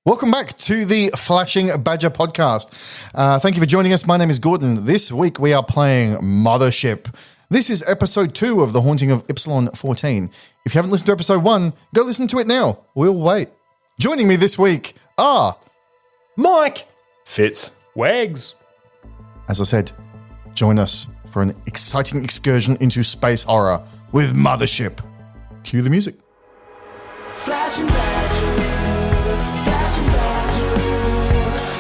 Welcome back to the Flashing Badger podcast. Thank you for joining us. My name is Gordon. This week we are playing Mothership. This is episode 2 of the Haunting of Ypsilon 14. If you haven't listened to episode 1, go listen to it now. We'll wait. Joining me this week are Mike, Fitz, Wegs. As I said, join us for an exciting excursion into space horror with Mothership. Cue the music. Flashing Badger, Flashing Badger,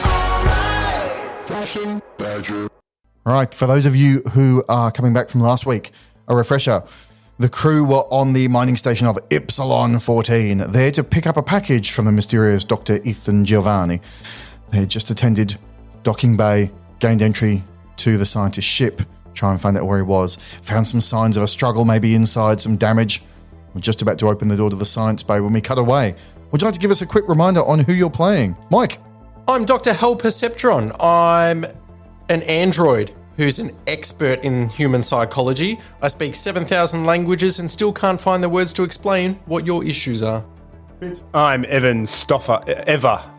alright. Flashing Badger. All right, for those of you who are coming back from last week, a refresher. The crew were on the mining station of Ypsilon 14, there to pick up a package from the mysterious Dr. Ethan Giovanni. They had just attended docking bay, gained entry to the scientist's ship, try and find out where he was, found some signs of a struggle maybe inside, some damage. We're just about to open the door to the science bay when we cut away. Would you like to give us a quick reminder on who you're playing? Mike? I'm Dr. Hell Perceptron. I'm an android who's an expert in human psychology. I speak 7,000 languages and still can't find the words to explain what your issues are. I'm Eva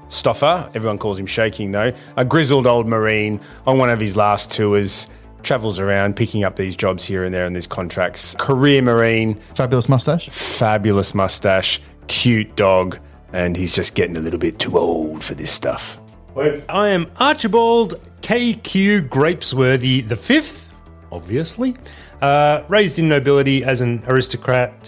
Stoffer. Everyone calls him Shaking though. A grizzled old Marine on one of his last tours. Travels around picking up these jobs here and there in these contracts. Career Marine. Fabulous mustache? Fabulous mustache. Cute dog. And he's just getting a little bit too old for this stuff. I am Archibald KQ Grapesworthy the Fifth, obviously. Raised in nobility as an aristocrat,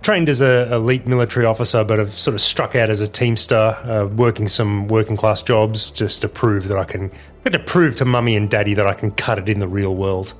trained as an elite military officer, but have sort of struck out as a teamster, working some working class jobs just to prove that I can, to prove to mummy and daddy that I can cut it in the real world.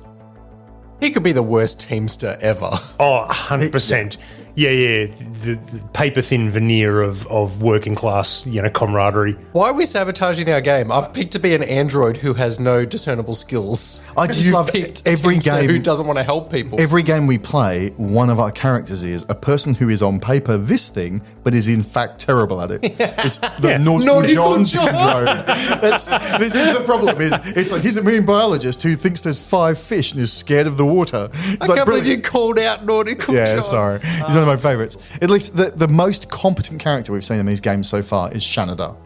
He could be the worst teamster ever. Oh, 100%. Yeah. The paper-thin veneer of working class, camaraderie. Why are we sabotaging our game? I've picked to be an android who has no discernible skills. I just You've love picked every a teamster game who doesn't want to help people. Every game we play, one of our characters is a person who is on paper this thing, but is in fact terrible at it. It's the nautical John syndrome. This is the problem. It's like he's a marine biologist who thinks there's 5 fish and is scared of the water. I can't believe you called out nautical John. Yeah, sorry. He's one of my favourites. At least the most competent character we've seen in these games so far is Shanada.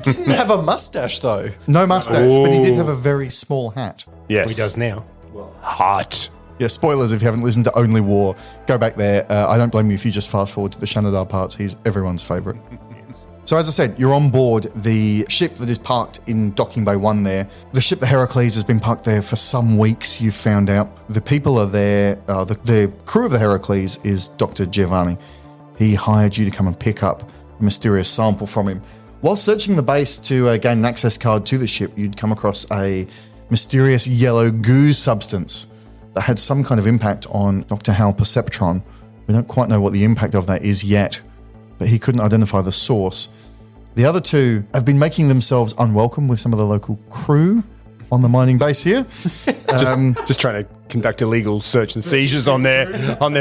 Didn't have a mustache though. No mustache, but he did have a very small hat. Yes. He does now. Hot. Yeah, spoilers if you haven't listened to Only War. Go back there. I don't blame you if you just fast forward to the Shanadar parts. He's everyone's favourite. So as I said, you're on board the ship that is parked in Docking Bay 1 there. The ship, the Heracles, has been parked there for some weeks, you've found out. The people are there. The crew of the Heracles is Dr. Giovanni. He hired you to come and pick up a mysterious sample from him. While searching the base to gain an access card to the ship, you'd come across a mysterious yellow goo substance that had some kind of impact on Dr. Hal Perceptron. We don't quite know what the impact of that is yet, but he couldn't identify the source. The other two have been making themselves unwelcome with some of the local crew on the mining base here. Just trying to conduct illegal search and seizures on their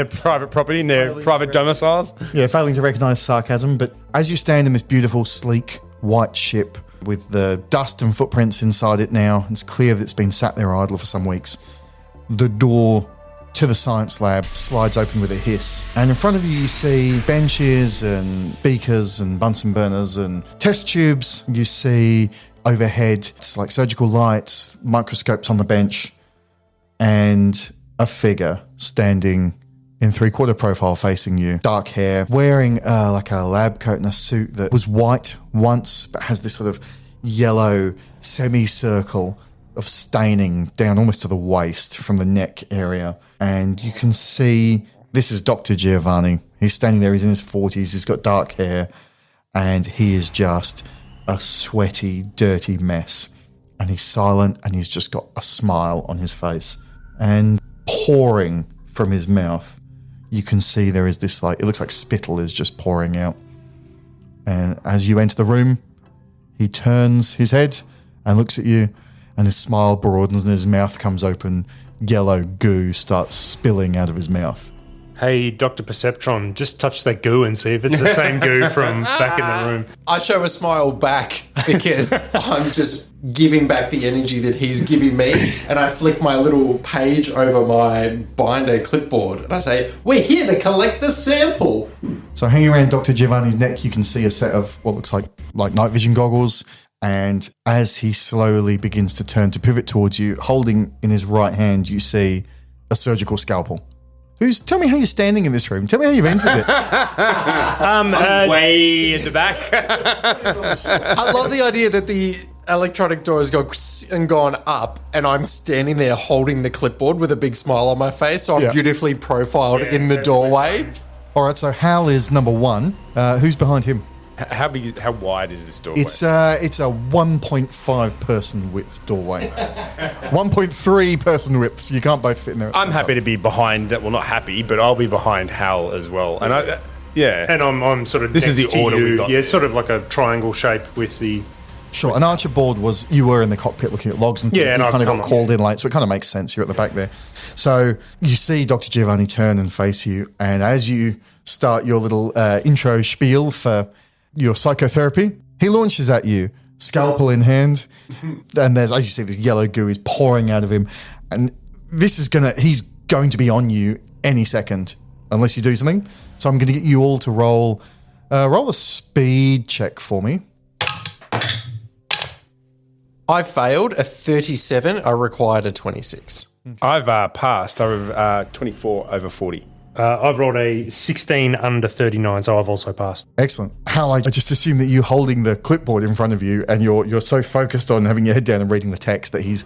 private property, in their private domiciles. Yeah, failing to recognise sarcasm. But as you stand in this beautiful, sleek, white ship with the dust and footprints inside it now, it's clear that it's been sat there idle for some weeks. The door to the science lab slides open with a hiss. And in front of you see benches and beakers and Bunsen burners and test tubes. You see overhead, it's like surgical lights, microscopes on the bench, and a figure standing in 3/4 profile facing you. Dark hair, wearing like a lab coat and a suit that was white once, but has this sort of yellow semicircle of staining down almost to the waist from the neck area. And you can see this is Dr. Giovanni. He's standing there, he's in his 40s, he's got dark hair, and he is just a sweaty, dirty mess. And he's silent, and he's just got a smile on his face. And pouring from his mouth, you can see there is this, like, it looks like spittle is just pouring out. And as you enter the room, he turns his head and looks at you, and his smile broadens and his mouth comes open. Yellow goo starts spilling out of his mouth. Hey, Dr. Perceptron, just touch that goo and see if it's the same goo from back in the room. I show a smile back because I'm just giving back the energy that he's giving me, and I flick my little page over my binder clipboard and I say, "We're here to collect the sample." So hanging around Dr. Giovanni's neck, you can see a set of what looks like night vision goggles. And as he slowly begins to turn to pivot towards you, holding in his right hand, you see a surgical scalpel. Tell me how you're standing in this room. Tell me how you've entered it. Way at the back. I love the idea that the electronic door has gone up, and I'm standing there holding the clipboard with a big smile on my face, so I'm beautifully profiled in the doorway. All right, so Hal is number one. Who's behind him? How wide is this doorway? It's a 1.5 person width doorway. 1.3 person width, so you can't both fit in there. I'm happy to be behind. Well, not happy, but I'll be behind Hal as well. And And I'm sort of. This is next the to order you. we got. Yeah, sort of like a triangle shape with the. Sure, and Archibald you were in the cockpit looking at logs and things. Yeah, and you I've kind of come got on. called in late, so it kind of makes sense. You're at the back there. So you see Dr. Giovanni turn and face you, and as you start your little intro spiel for your psychotherapy, he launches at you, scalpel in hand, and as you see, this yellow goo is pouring out of him, and he's going to be on you any second unless you do something. So I'm going to get you all to roll a speed check for me. I failed a 37. I required a 26. I've passed. I've 24 over 40. I've rolled a 16 under 39, so I've also passed. Excellent. Hal, I just assume that you holding the clipboard in front of you and you're so focused on having your head down and reading the text that he's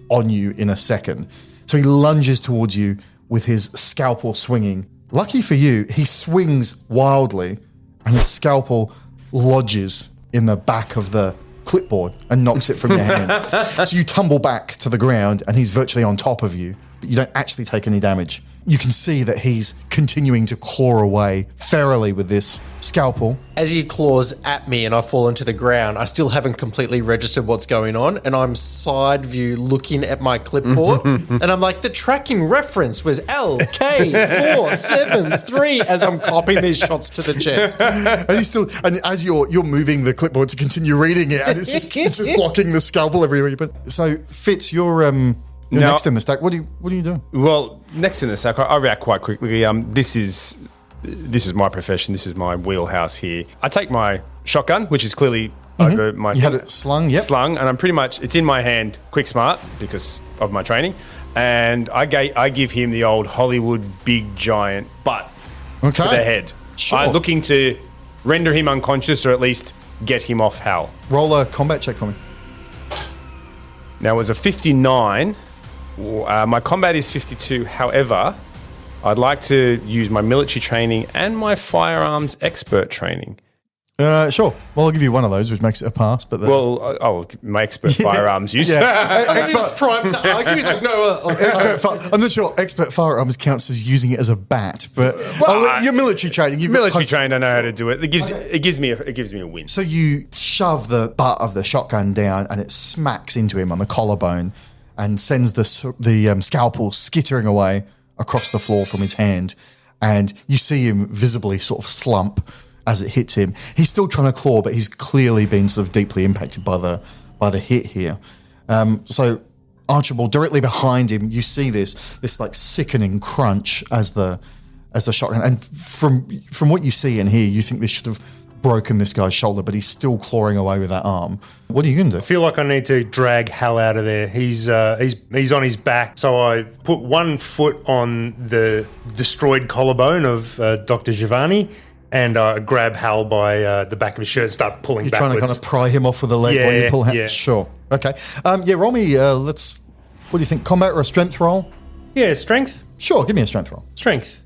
on you in a second. So he lunges towards you with his scalpel swinging. Lucky for you, he swings wildly and his scalpel lodges in the back of the clipboard and knocks it from your hands. So you tumble back to the ground and he's virtually on top of you, but you don't actually take any damage. You can see that he's continuing to claw away ferally with this scalpel. As he claws at me and I fall into the ground, I still haven't completely registered what's going on, and I'm side view looking at my clipboard, and I'm like, the tracking reference was LK473 as I'm copying these shots to the chest. And he's still, and as you're moving the clipboard to continue reading it, and it's just blocking the scalpel everywhere. But so Fitz, you're next in the stack. What are you doing? Well, next in the stack, I react quite quickly. This is my profession. This is my wheelhouse here. I take my shotgun, which is clearly over my. You had it slung, yep. Slung, and I'm pretty much, it's in my hand, quick smart, because of my training. And I give him the old Hollywood big giant butt to the head. Sure. I'm looking to render him unconscious, or at least get him off Hal. Roll a combat check for me. Now, it was a 59. My combat is 52. However, I'd like to use my military training and my firearms expert training. Sure. Well, I'll give you one of those, which makes it a pass. But My expert firearms use. He's primed to argue. He's like, no, I'm not sure expert firearms counts as using it as a bat, but your military training. You've got Military close- trained, I know how to do it. It gives me a win. So you shove the butt of the shotgun down, and it smacks into him on the collarbone, and sends the scalpel skittering away across the floor from his hand. And you see him visibly sort of slump as it hits him. He's still trying to claw, but he's clearly been sort of deeply impacted by the hit here. So Archibald, directly behind him, you see this like sickening crunch as the shotgun. And from what you see and hear, you think this should have broken this guy's shoulder, but he's still clawing away with that arm. What are you going to do? I feel like I need to drag Hal out of there. He's on his back, so I put one foot on the destroyed collarbone of Dr. Giovanni, and grab Hal by the back of his shirt and start pulling You're backwards. trying to kind of pry him off with a leg while you pull him. Yeah. Sure. Okay. Roll me. What do you think? Combat or a strength roll? Yeah, strength. Sure. Give me a strength roll. Strength.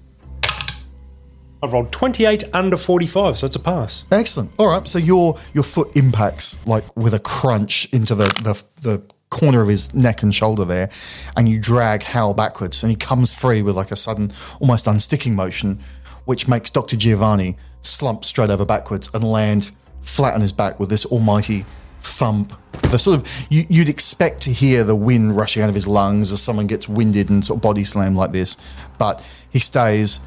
I've rolled 28 under 45, so it's a pass. Excellent. All right. So your foot impacts like with a crunch into the corner of his neck and shoulder there, and you drag Hal backwards, and he comes free with like a sudden, almost unsticking motion, which makes Dr. Giovanni slump straight over backwards and land flat on his back with this almighty thump. The sort of you'd expect to hear the wind rushing out of his lungs as someone gets winded and sort of body slam like this, but he stays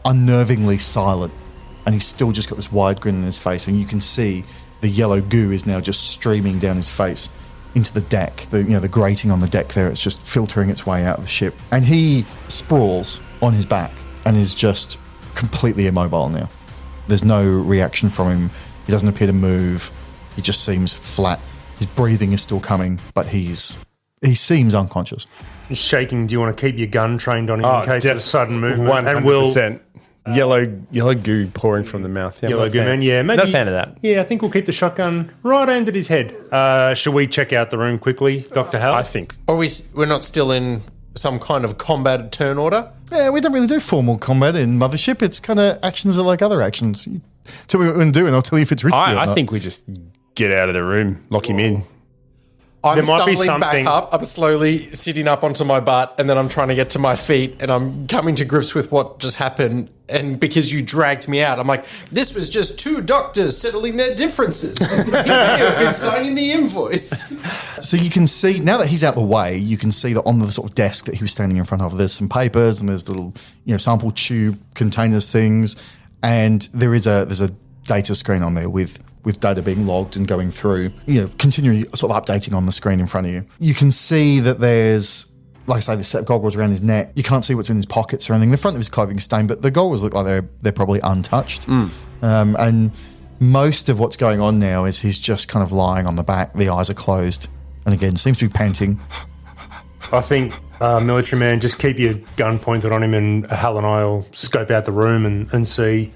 unnervingly silent, and he's still just got this wide grin on his face, and you can see the yellow goo is now just streaming down his face into the deck. The grating on the deck there, it's just filtering its way out of the ship. And he sprawls on his back and is just completely immobile now. There's no reaction from him. He doesn't appear to move. He just seems flat. His breathing is still coming, but he seems unconscious. He's shaking. Do you want to keep your gun trained on him in case of a sudden movement? 100%. Yellow goo pouring from the mouth. Yeah, Yellow goo, man. Yeah, maybe. Not a fan of that. Yeah, I think we'll keep the shotgun right aimed at his head. Shall we check out the room quickly, Dr. Hal? I think. Are we're not still in some kind of combat turn order? Yeah, we don't really do formal combat in Mothership. It's kind of actions are like other actions. Tell me what we're going to do, and I'll tell you if it's risky or not. I think we just get out of the room, lock him in. I'm There might be stumbling back something- up. I'm slowly sitting up onto my butt, and then I'm trying to get to my feet, and I'm coming to grips with what just happened. And because you dragged me out, I'm like, this was just two doctors settling their differences. We're signing the invoice. So you can see, now that he's out the way, you can see that on the sort of desk that he was standing in front of, there's some papers and there's little, sample tube containers things, and there's a data screen on there with data being logged and going through, continually sort of updating on the screen in front of you. You can see that there's, like I say, the set of goggles around his neck. You can't see what's in his pockets or anything. The front of his clothing's stained, but the goggles look like they're probably untouched. And most of what's going on now is he's just kind of lying on the back. The eyes are closed. And again, seems to be panting. I think, military man, just keep your gun pointed on him, and Hal and I will scope out the room and see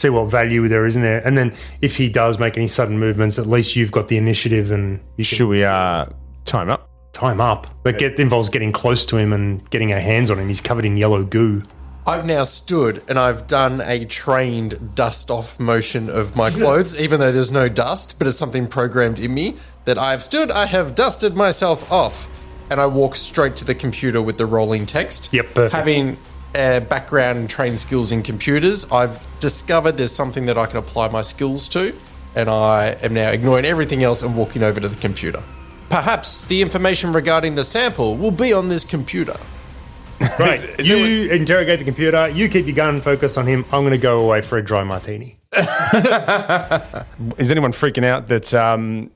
what value there is in there. And then if he does make any sudden movements, at least you've got the initiative and you Should we time up? time up. But involves getting close to him and getting our hands on him. He's covered in yellow goo. I've now stood and I've done a trained dust off motion of my clothes, even though there's no dust, but it's something programmed in me that I've stood, I have dusted myself off, and I walk straight to the computer with the rolling text. Yep, perfect. Having a background and trained skills in computers, I've discovered there's something that I can apply my skills to, and I am now ignoring everything else and walking over to the computer. Perhaps the information regarding the sample will be on this computer. Right, you interrogate the computer, you keep your gun focused on him. I'm going to go away for a dry martini. Is anyone freaking out that,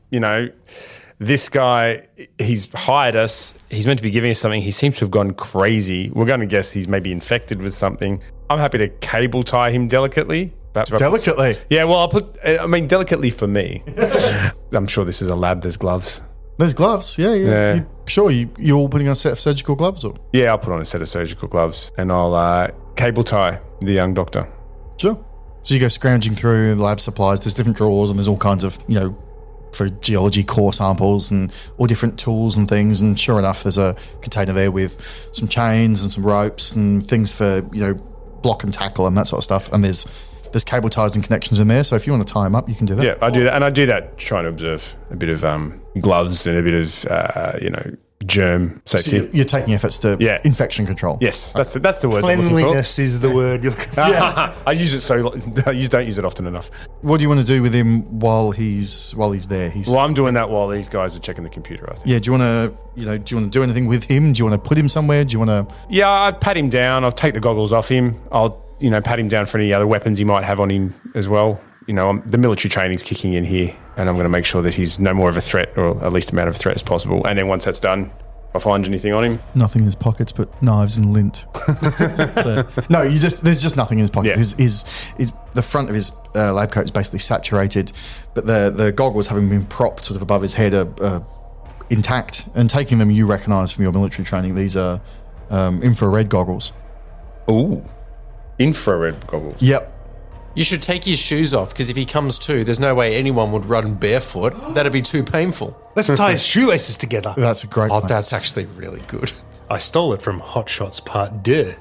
this guy, he's hired us, he's meant to be giving us something, he seems to have gone crazy. We're going to guess he's maybe infected with something. I'm happy to cable tie him delicately. Delicately? Yeah, well, delicately for me. I'm sure this is a lab, there's gloves. There's gloves, yeah. You're all putting on a set of surgical gloves? Or? Yeah, I'll put on a set of surgical gloves and I'll cable tie the young doctor. Sure. So you go scrounging through the lab supplies. There's different drawers and there's all kinds of, for geology core samples and all different tools and things. And sure enough, there's a container there with some chains and some ropes and things for, block and tackle and that sort of stuff. And there's cable ties and connections in there. So if you want to tie them up, you can do that. Yeah, I do that. And I do that trying to observe a bit of gloves and a bit of, germ safety. So you're taking efforts to infection control. Yes, that's the word I'm looking for. Cleanliness is the word you're looking for. I use it I don't use it often enough. What do you want to do with him while he's there? Well, I'm doing that while these guys are checking the computer, I think. Yeah, do you want to do anything with him? Do you want to put him somewhere? Do you want to? Yeah, I'd pat him down. I'll take the goggles off him. I'll, pat him down for any other weapons he might have on him as well. The military training's kicking in here, and I'm going to make sure that he's no more of a threat, or at least amount of a threat as possible. And then once that's done, if I find anything on him, nothing in his pockets but knives and lint. There's just nothing in his pocket. Yeah. His the front of his lab coat is basically saturated, but the goggles, having been propped sort of above his head, are intact. And taking them, you recognise from your military training, these are infrared goggles. Ooh, infrared goggles. Yep. You should take his shoes off, because if he comes to, there's no way anyone would run barefoot. That'd be too painful. Let's tie his shoelaces together. That's a great plan. That's actually really good. I stole it from Hot Shots Part 2.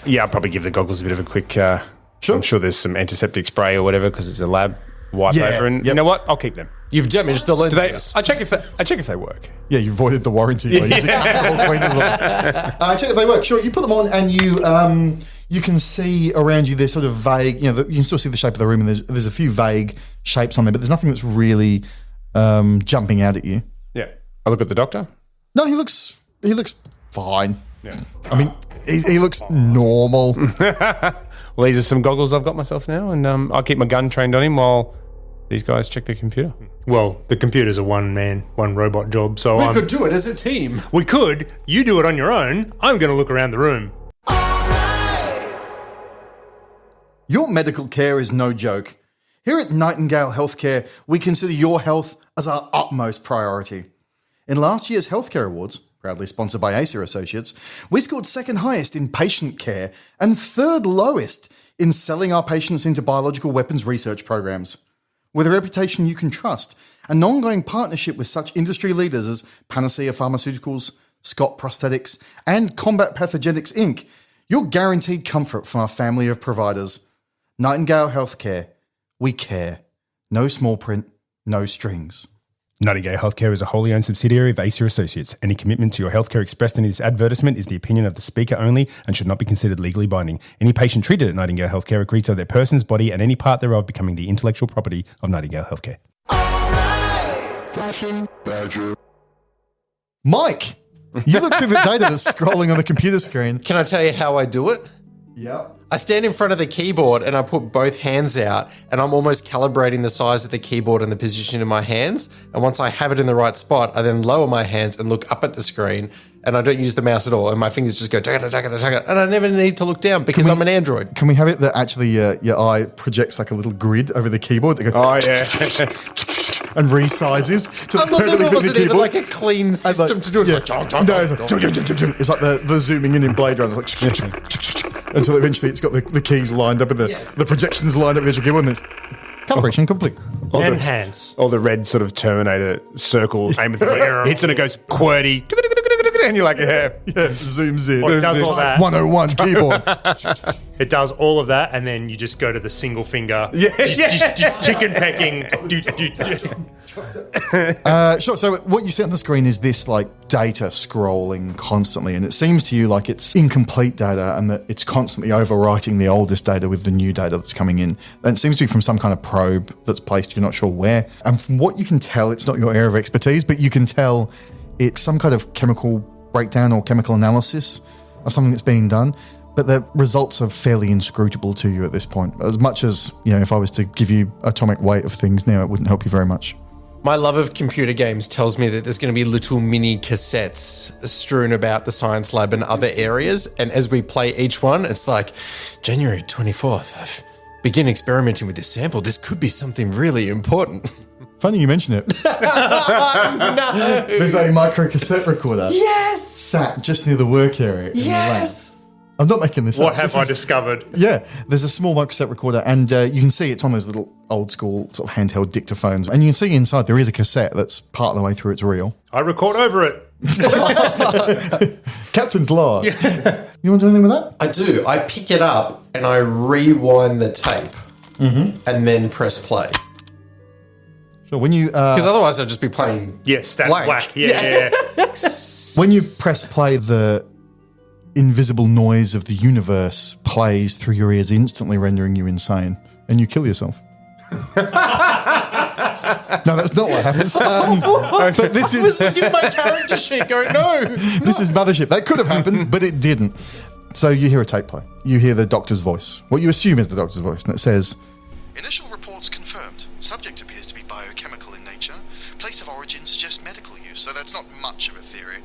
Yeah, I'll probably give the goggles a bit of a quick... Sure. I'm sure there's some antiseptic spray or whatever, because it's a lab wipe over. And you know what? I'll keep them. You've damaged the lenses. I check if they work. Yeah, you voided the warranty by using alcohol cleaners. Check if they work. Sure, you put them on and you can see around you, there's sort of vague, you can still see the shape of the room, and there's a few vague shapes on there, but there's nothing that's really jumping out at you. Yeah. I look at the doctor. No, he looks fine. I mean, he looks normal. Well, these are some goggles I've got myself now, and I'll keep my gun trained on him while these guys check their computer. Well, the computer's a one-man, one-robot job, so We could do it as a team. We could. You do it on your own. I'm going to look around the room. Your medical care is no joke. Here at Nightingale Healthcare, we consider your health as our utmost priority. In last year's Healthcare Awards, proudly sponsored by Acer Associates, we scored second highest in patient care and third lowest in selling our patients into biological weapons research programs. With a reputation you can trust, an ongoing partnership with such industry leaders as Panacea Pharmaceuticals, Scott Prosthetics, and Combat Pathogenics Inc., you're guaranteed comfort from our family of providers. Nightingale Healthcare. We care. No small print, no strings. Nightingale Healthcare is a wholly owned subsidiary of Acer Associates. Any commitment to your healthcare expressed in this advertisement is the opinion of the speaker only and should not be considered legally binding. Any patient treated at Nightingale Healthcare agrees to their person's body and any part thereof becoming the intellectual property of Nightingale Healthcare. Fashion Badger. Mike, you look through the data that's scrolling on the computer screen. Can I tell you how I do it? Yep. I stand in front of the keyboard and I put both hands out and I'm almost calibrating the size of the keyboard and the position of my hands. And once I have it in the right spot, I then lower my hands and look up at the screen and I don't use the mouse at all. And my fingers just go taka, and I never need to look down because I'm an android. Can we have it that actually your eye projects like a little grid over the keyboard that goes and resizes to I love that it wasn't even like a clean system to do it. Yeah. It's like, It's like the zooming in Blade Runner. It's like until eventually it's got the keys lined up and the projections lined up with the keyboard and it's calibration complete. Enhance. Or the red sort of Terminator circle, aim at the hits and it goes QWERTY, and you're like, Zooms in. Well, it does all that. 101 keyboard. It does all of that, and then you just go to the single finger chicken pecking. Sure. So what you see on the screen is this like data scrolling constantly, and it seems to you like it's incomplete data and that it's constantly overwriting the oldest data with the new data that's coming in. And it seems to be from some kind of probe that's placed, you're not sure where. And from what you can tell, it's not your area of expertise, but you can tell it's some kind of chemical breakdown or chemical analysis of something that's being done. But the results are fairly inscrutable to you at this point. As much as, if I was to give you atomic weight of things now, it wouldn't help you very much. My love of computer games tells me that there's going to be little mini cassettes strewn about the science lab and other areas. And as we play each one, it's like, January 24th, I've begin experimenting with this sample. This could be something really important. Funny you mention it. No. There's a micro cassette recorder. Yes. Sat just near the work area. In Yes. the lab. I'm not making this up. What have I discovered? Yeah, there's a small micro cassette recorder, and you can see it's one of those little old school sort of handheld dictaphones. And you can see inside there is a cassette that's part of the way through its reel. I record over it. Captain's log. You want to do anything with that? I do. I pick it up and I rewind the tape and then press play. Sure. When you Because otherwise I'd just be playing Yes, that blank. Yeah. when you press play, the invisible noise of the universe plays through your ears, instantly rendering you insane, and you kill yourself. No, that's not what happens. So this is Looking at my character sheet going, no. this is Mothership. That could have happened, but it didn't. So you hear a tape play. You hear the doctor's voice. What you assume is the doctor's voice, and it says, "Initial reports confirmed. Subject appears to be biochemical in nature. Place of origin suggests medical use, so that's not much of a theory.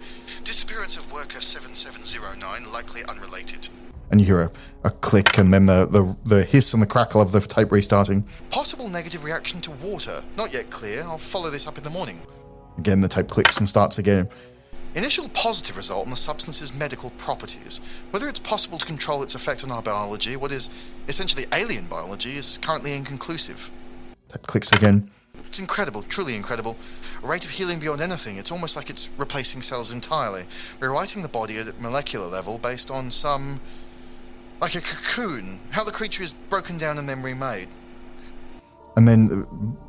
Disappearance of worker 7709 likely unrelated." And you hear a click and then the hiss and the crackle of the tape restarting. "Possible negative reaction to water. Not yet clear. I'll follow this up in the morning." Again, the tape clicks and starts again. "Initial positive result on the substance's medical properties. Whether it's possible to control its effect on our biology, what is essentially alien biology, is currently inconclusive." Tape clicks again. "It's incredible, truly incredible. A rate of healing beyond anything. It's almost like it's replacing cells entirely, rewriting the body at a molecular level based on some... like a cocoon. How the creature is broken down and then remade." And then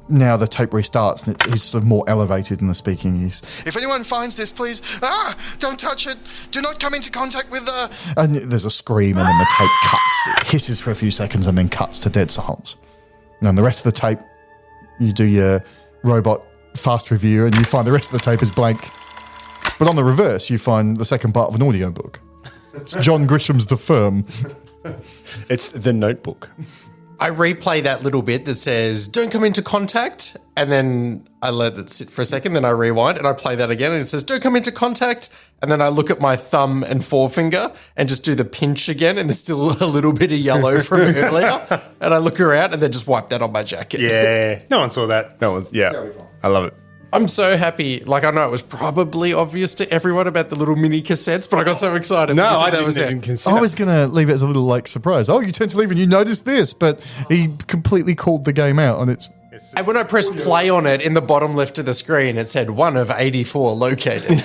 now the tape restarts and it's sort of more elevated in the speaking use. "If anyone finds this, please, don't touch it. Do not come into contact with the..." And there's a scream and then the tape cuts. It hisses for a few seconds and then cuts to dead silence. And the rest of the tape, you do your robot fast review and you find the rest of the tape is blank. But on the reverse, you find the second part of an audiobook. It's John Grisham's The Firm. It's The Notebook. I replay that little bit that says, don't come into contact. And then I let it sit for a second. Then I rewind and I play that again. And it says, don't come into contact. And then I look at my thumb and forefinger and just do the pinch again. And there's still a little bit of yellow from earlier. And I look around and then just wipe that on my jacket. Yeah, no one saw that. No one's, yeah. I love it. I'm so happy. Like, I know it was probably obvious to everyone about the little mini cassettes, but I got so excited. No, because I that didn't was it. even consider. I was going to leave it as a little like surprise. Oh, you turned to leave and you noticed this, but he completely called the game out on its. And when I pressed play on it, in the bottom left of the screen, it said 1 of 84 located.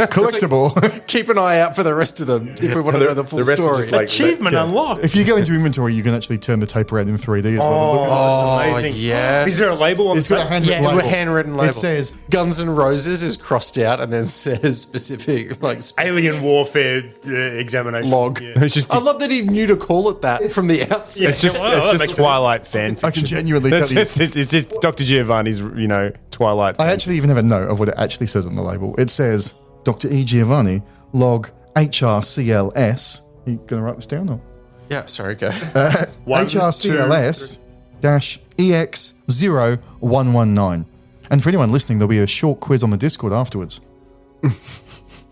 Collectible. Keep an eye out for the rest of them if we want to know the full the rest are story. just like- Achievement unlocked. If you go into inventory, you can actually turn the tape around in 3D as well. Oh, That's amazing. yes. Is there a label on It's the got a tape? handwritten Yeah, label. with a handwritten label. It says Guns N' Roses is crossed out and then says specific, Alien warfare examination. log. Yeah. It's just, I love that he knew to call it that from the outset. it's just, Well, that it's makes just sense. Twilight fan fiction. I can genuinely tell It's you. just Dr. Giovanni's, Twilight. I actually even have a note of what it actually says on the label. It says Dr. E. Giovanni, log HRCLS. You going to write this down? Or? Yeah, sorry, go. HRCLS EX0119. And for anyone listening, there'll be a short quiz on the Discord afterwards.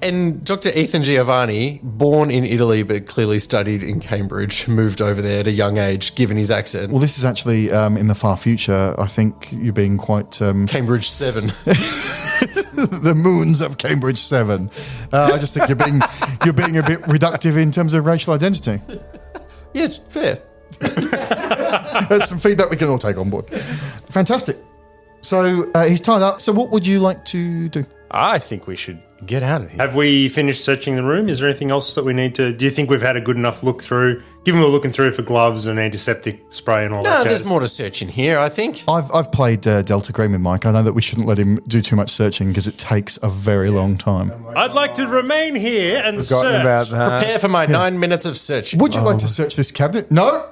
And Dr. Ethan Giovanni, born in Italy but clearly studied in Cambridge, moved over there at a young age, given his accent. Well, this is actually in the far future. I think you're being quite Cambridge 7. the moons of Cambridge 7. I just think you're being a bit reductive in terms of racial identity. Yeah, fair. That's some feedback we can all take on board. Fantastic. So he's tied up. So what would you like to do? I think we should get out of here. Have we finished searching the room? Is there anything else that we need to... Do you think we've had a good enough look through? Given we're looking through for gloves and antiseptic spray and all that No, jazz. there's more to search in here, I think. I've played Delta Green with Mike. I know that we shouldn't let him do too much searching because it takes a very long time. I'd like to remain here and Forgotten search. about that. Prepare for my 9 minutes of searching. Would you like to search this cabinet? No?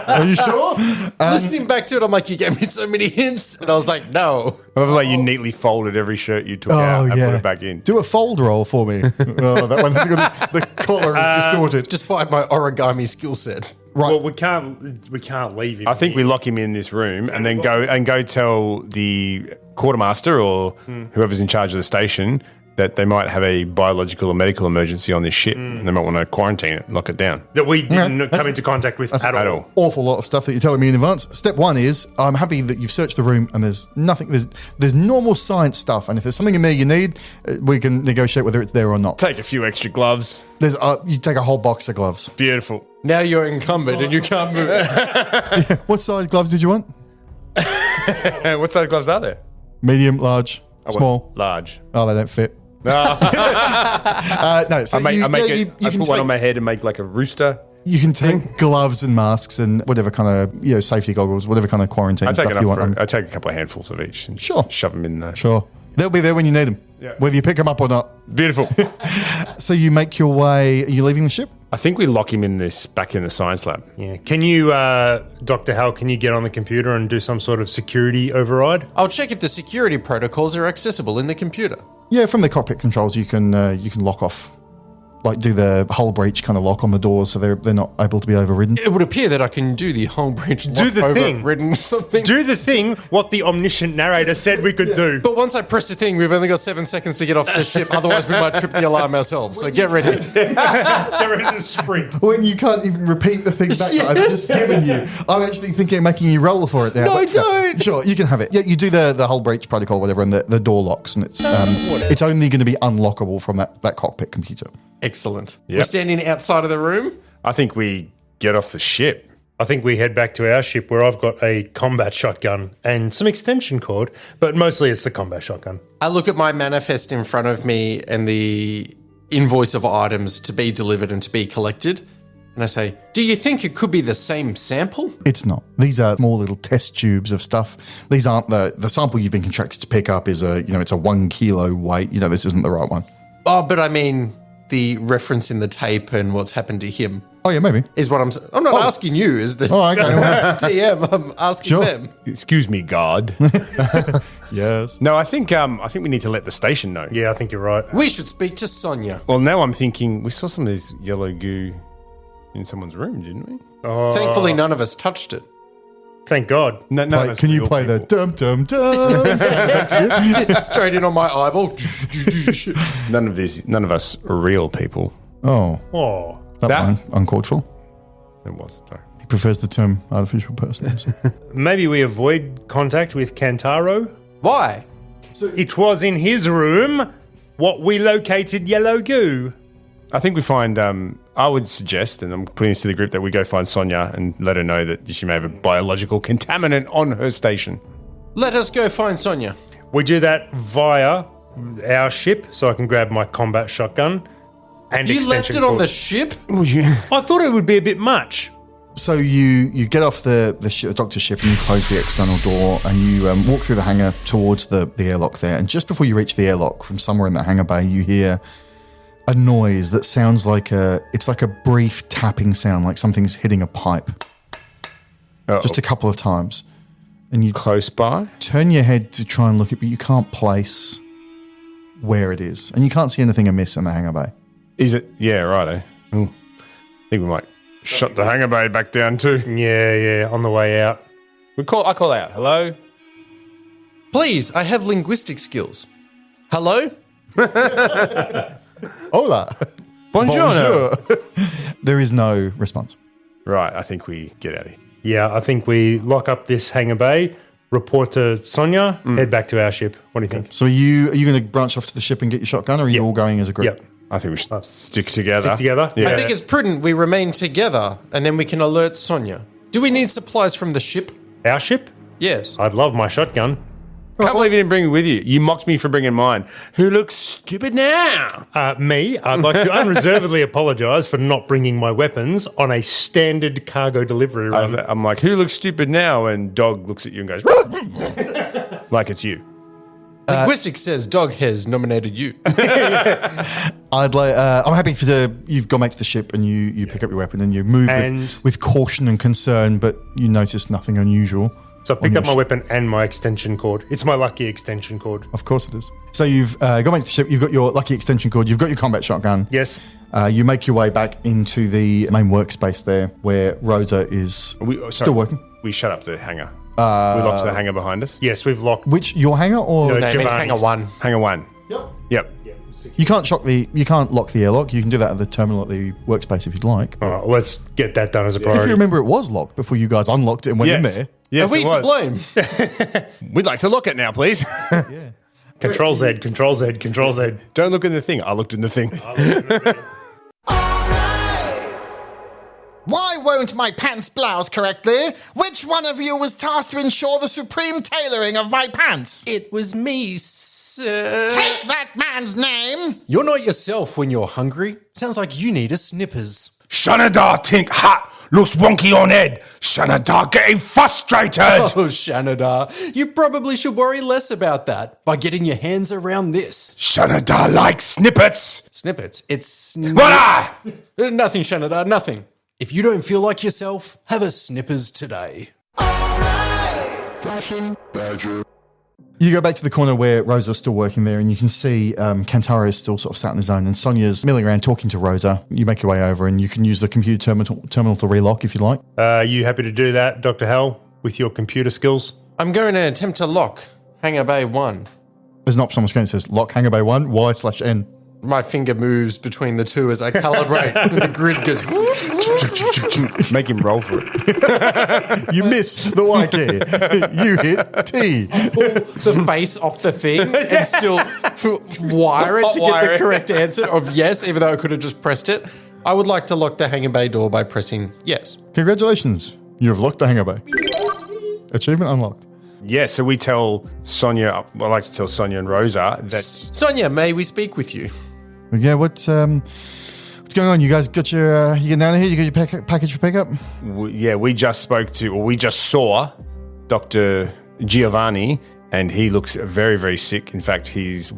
Are you sure? Listening back to it, I'm like, you gave me so many hints. And I was like, no. I love like you neatly folded every shirt you took out and put it back in. Do a fold roll for me. Oh, that one, the collar is distorted. Despite my origami skill set. Right. Well, we can't leave him. I think we lock him in this room and then go tell the quartermaster or whoever's in charge of the station that they might have a biological or medical emergency on this ship and they might want to quarantine it, lock it down. that we didn't come into contact with at At all. all. Awful lot of stuff that you're telling me in advance. Step one is I'm happy that you've searched the room and there's nothing. There's normal science stuff, and if there's something in there you need, we can negotiate whether it's there or not. Take a few extra gloves. There's you take a whole box of gloves. Beautiful. Now you're encumbered and you can't move. What size gloves did you want? What size gloves are there? Medium, large, small. Large. Oh, they don't fit. No, so I can put one on my head and make like a rooster. You can take gloves and masks and whatever kind of safety goggles, whatever kind of quarantine stuff you want. I take a couple of handfuls of each and Sure. shove them in there. Sure, they'll be there when you need them, whether you pick them up or not. Beautiful. So you make your way. Are you leaving the ship? I think we lock him in back in the science lab. Yeah. Can you, Dr. Hal, can you get on the computer and do some sort of security override? I'll check if the security protocols are accessible in the computer. Yeah, from the cockpit controls, you can lock off, like do the hull breach kind of lock on the doors, so they're not able to be overridden. It would appear that I can do the whole bridge Do the thing. overridden something. Do the thing what the omniscient narrator said we could do. But once I press the thing, we've only got 7 seconds to get off the ship. Otherwise, we might trip the alarm ourselves. So get ready. They're ready to sprint. When you can't even repeat the thing back that I've just given you, I'm actually thinking of making you roll for it now. No, but, don't. Sure, you can have it. Yeah, you do the hull breach protocol, whatever, and the door locks, and it's only going to be unlockable from that cockpit computer. Excellent. Yep. We're standing outside of the room. I think we get off the ship. I think we head back to our ship where I've got a combat shotgun and some extension cord, but mostly it's the combat shotgun. I look at my manifest in front of me and the invoice of items to be delivered and to be collected. And I say, do you think it could be the same sample? It's not. These are small little test tubes of stuff. These aren't the sample you've been contracted to pick up is it's a 1 kilo weight. This isn't the right one. Oh, but I mean the reference in the tape and what's happened to him. Oh, yeah, maybe. Is what I'm saying. I'm not asking you, is the Oh, okay. Well, TM. I'm asking Sure. them. Excuse me, God. yes. No, I think we need to let the station know. Yeah, I think you're right. We should speak to Sonia. Well, now I'm thinking we saw some of this yellow goo in someone's room, didn't we? Thankfully, none of us touched it. Thank God. No, Play, can you play the dum dum dum? Straight in on my eyeball. None of us are real people. Oh, Oh. that one uncalled for. It was. Sorry. He prefers the term artificial person. Maybe we avoid contact with Kantaro. Why? It was in his room what we located yellow goo. I think we find. I would suggest, and I'm putting this to the group, that we go find Sonia and let her know that she may have a biological contaminant on her station. Let us go find Sonia. We do that via our ship, so I can grab my combat shotgun and You left extension it on cord. the ship? I thought it would be a bit much. So you get off the doctor's ship and you close the external door and you walk through the hangar towards the airlock there. And just before you reach the airlock, from somewhere in the hangar bay, you hear a noise that sounds like it's like a brief tapping sound, like something's hitting a pipe. Just a couple of times. And you Close by. turn your head to try and look at it, but you can't place where it is. And you can't see anything amiss in the hangar bay. Is it? Yeah, right. I think we might shut the hangar bay back down too. Yeah, on the way out. I call out. Hello. Please, I have linguistic skills. Hello? Hola. Buongiorno. There is no response. Right. I think we get out of here. Yeah, I think we lock up this hangar bay, report to Sonia, head back to our ship. What do you think? So are you going to branch off to the ship and get your shotgun, or are you all going as a group? Yep. I think we should stick together. Stick together? Yeah. I think it's prudent we remain together and then we can alert Sonia. Do we need supplies from the ship? Our ship? Yes. I'd love my shotgun. Can't believe you didn't bring it with you. You mocked me for bringing mine. Who looks stupid now? Me, I'd like to unreservedly apologise for not bringing my weapons on a standard cargo delivery run. I'm like, who looks stupid now? And dog looks at you and goes, like it's you. Linguistics says dog has nominated you. I'm happy you've gone back to the ship and you pick up your weapon and you move with caution and concern, but you notice nothing unusual. So I picked up my weapon and my extension cord. It's my lucky extension cord. Of course it is. So you've gone back to the ship, you've got your lucky extension cord, you've got your combat shotgun. Yes. You make your way back into the main workspace there where Rosa is still working. We shut up the hangar. We locked the hangar behind us. Yes, we've locked. Which, your hangar or? No, No, it means hangar one. Hangar one. Yep. You can't lock the airlock. You can do that at the terminal at the workspace if you'd like. All right, well, let's get that done as a If priority. you remember, it was locked before you guys unlocked it and went in there. Yes, Are we it to was. blame? We'd like to look it now, please. Control Z, Control Z, Control Z. Don't look in the thing. I looked in the thing. Why won't my pants blouse correctly? Which one of you was tasked to ensure the supreme tailoring of my pants? It was me, sir. Take that man's name! You're not yourself when you're hungry. Sounds like you need a Snippers. Shanada think hot, looks wonky on head. Shanada getting frustrated. Oh, Shanada, you probably should worry less about that by getting your hands around this. Shanada likes snippets. Snippets. It's Voila! Nothing, Shanada, nothing. If you don't feel like yourself, have a Snippers today. Flashing badger. You go back to the corner where Rosa's still working there, and you can see Kantaro is still sort of sat in his own, and Sonia's milling around talking to Rosa. You make your way over, and you can use the computer terminal to relock if you like. Are you happy to do that, Dr. Hell, with your computer skills? I'm going to attempt to lock Hangar Bay 1. There's an option on the screen that says lock hangar bay 1, Y/N. My finger moves between the two as I calibrate. And the grid goes... Make him roll for it. You miss the Y key. You hit T. the face off the thing and still wire it to get Hotwire the it. correct answer of yes, even though I could have just pressed it. I would like to lock the hangar bay door by pressing yes. Congratulations. You have locked the hangar bay. Achievement unlocked. Yeah, so we tell Sonia, I like to tell Sonia and Rosa that Sonia, may we speak with you? Yeah, what's going on? You guys got your you getting down here? You got your package for pickup? we just saw Dr. Giovanni, and he looks very, very sick. In fact, he's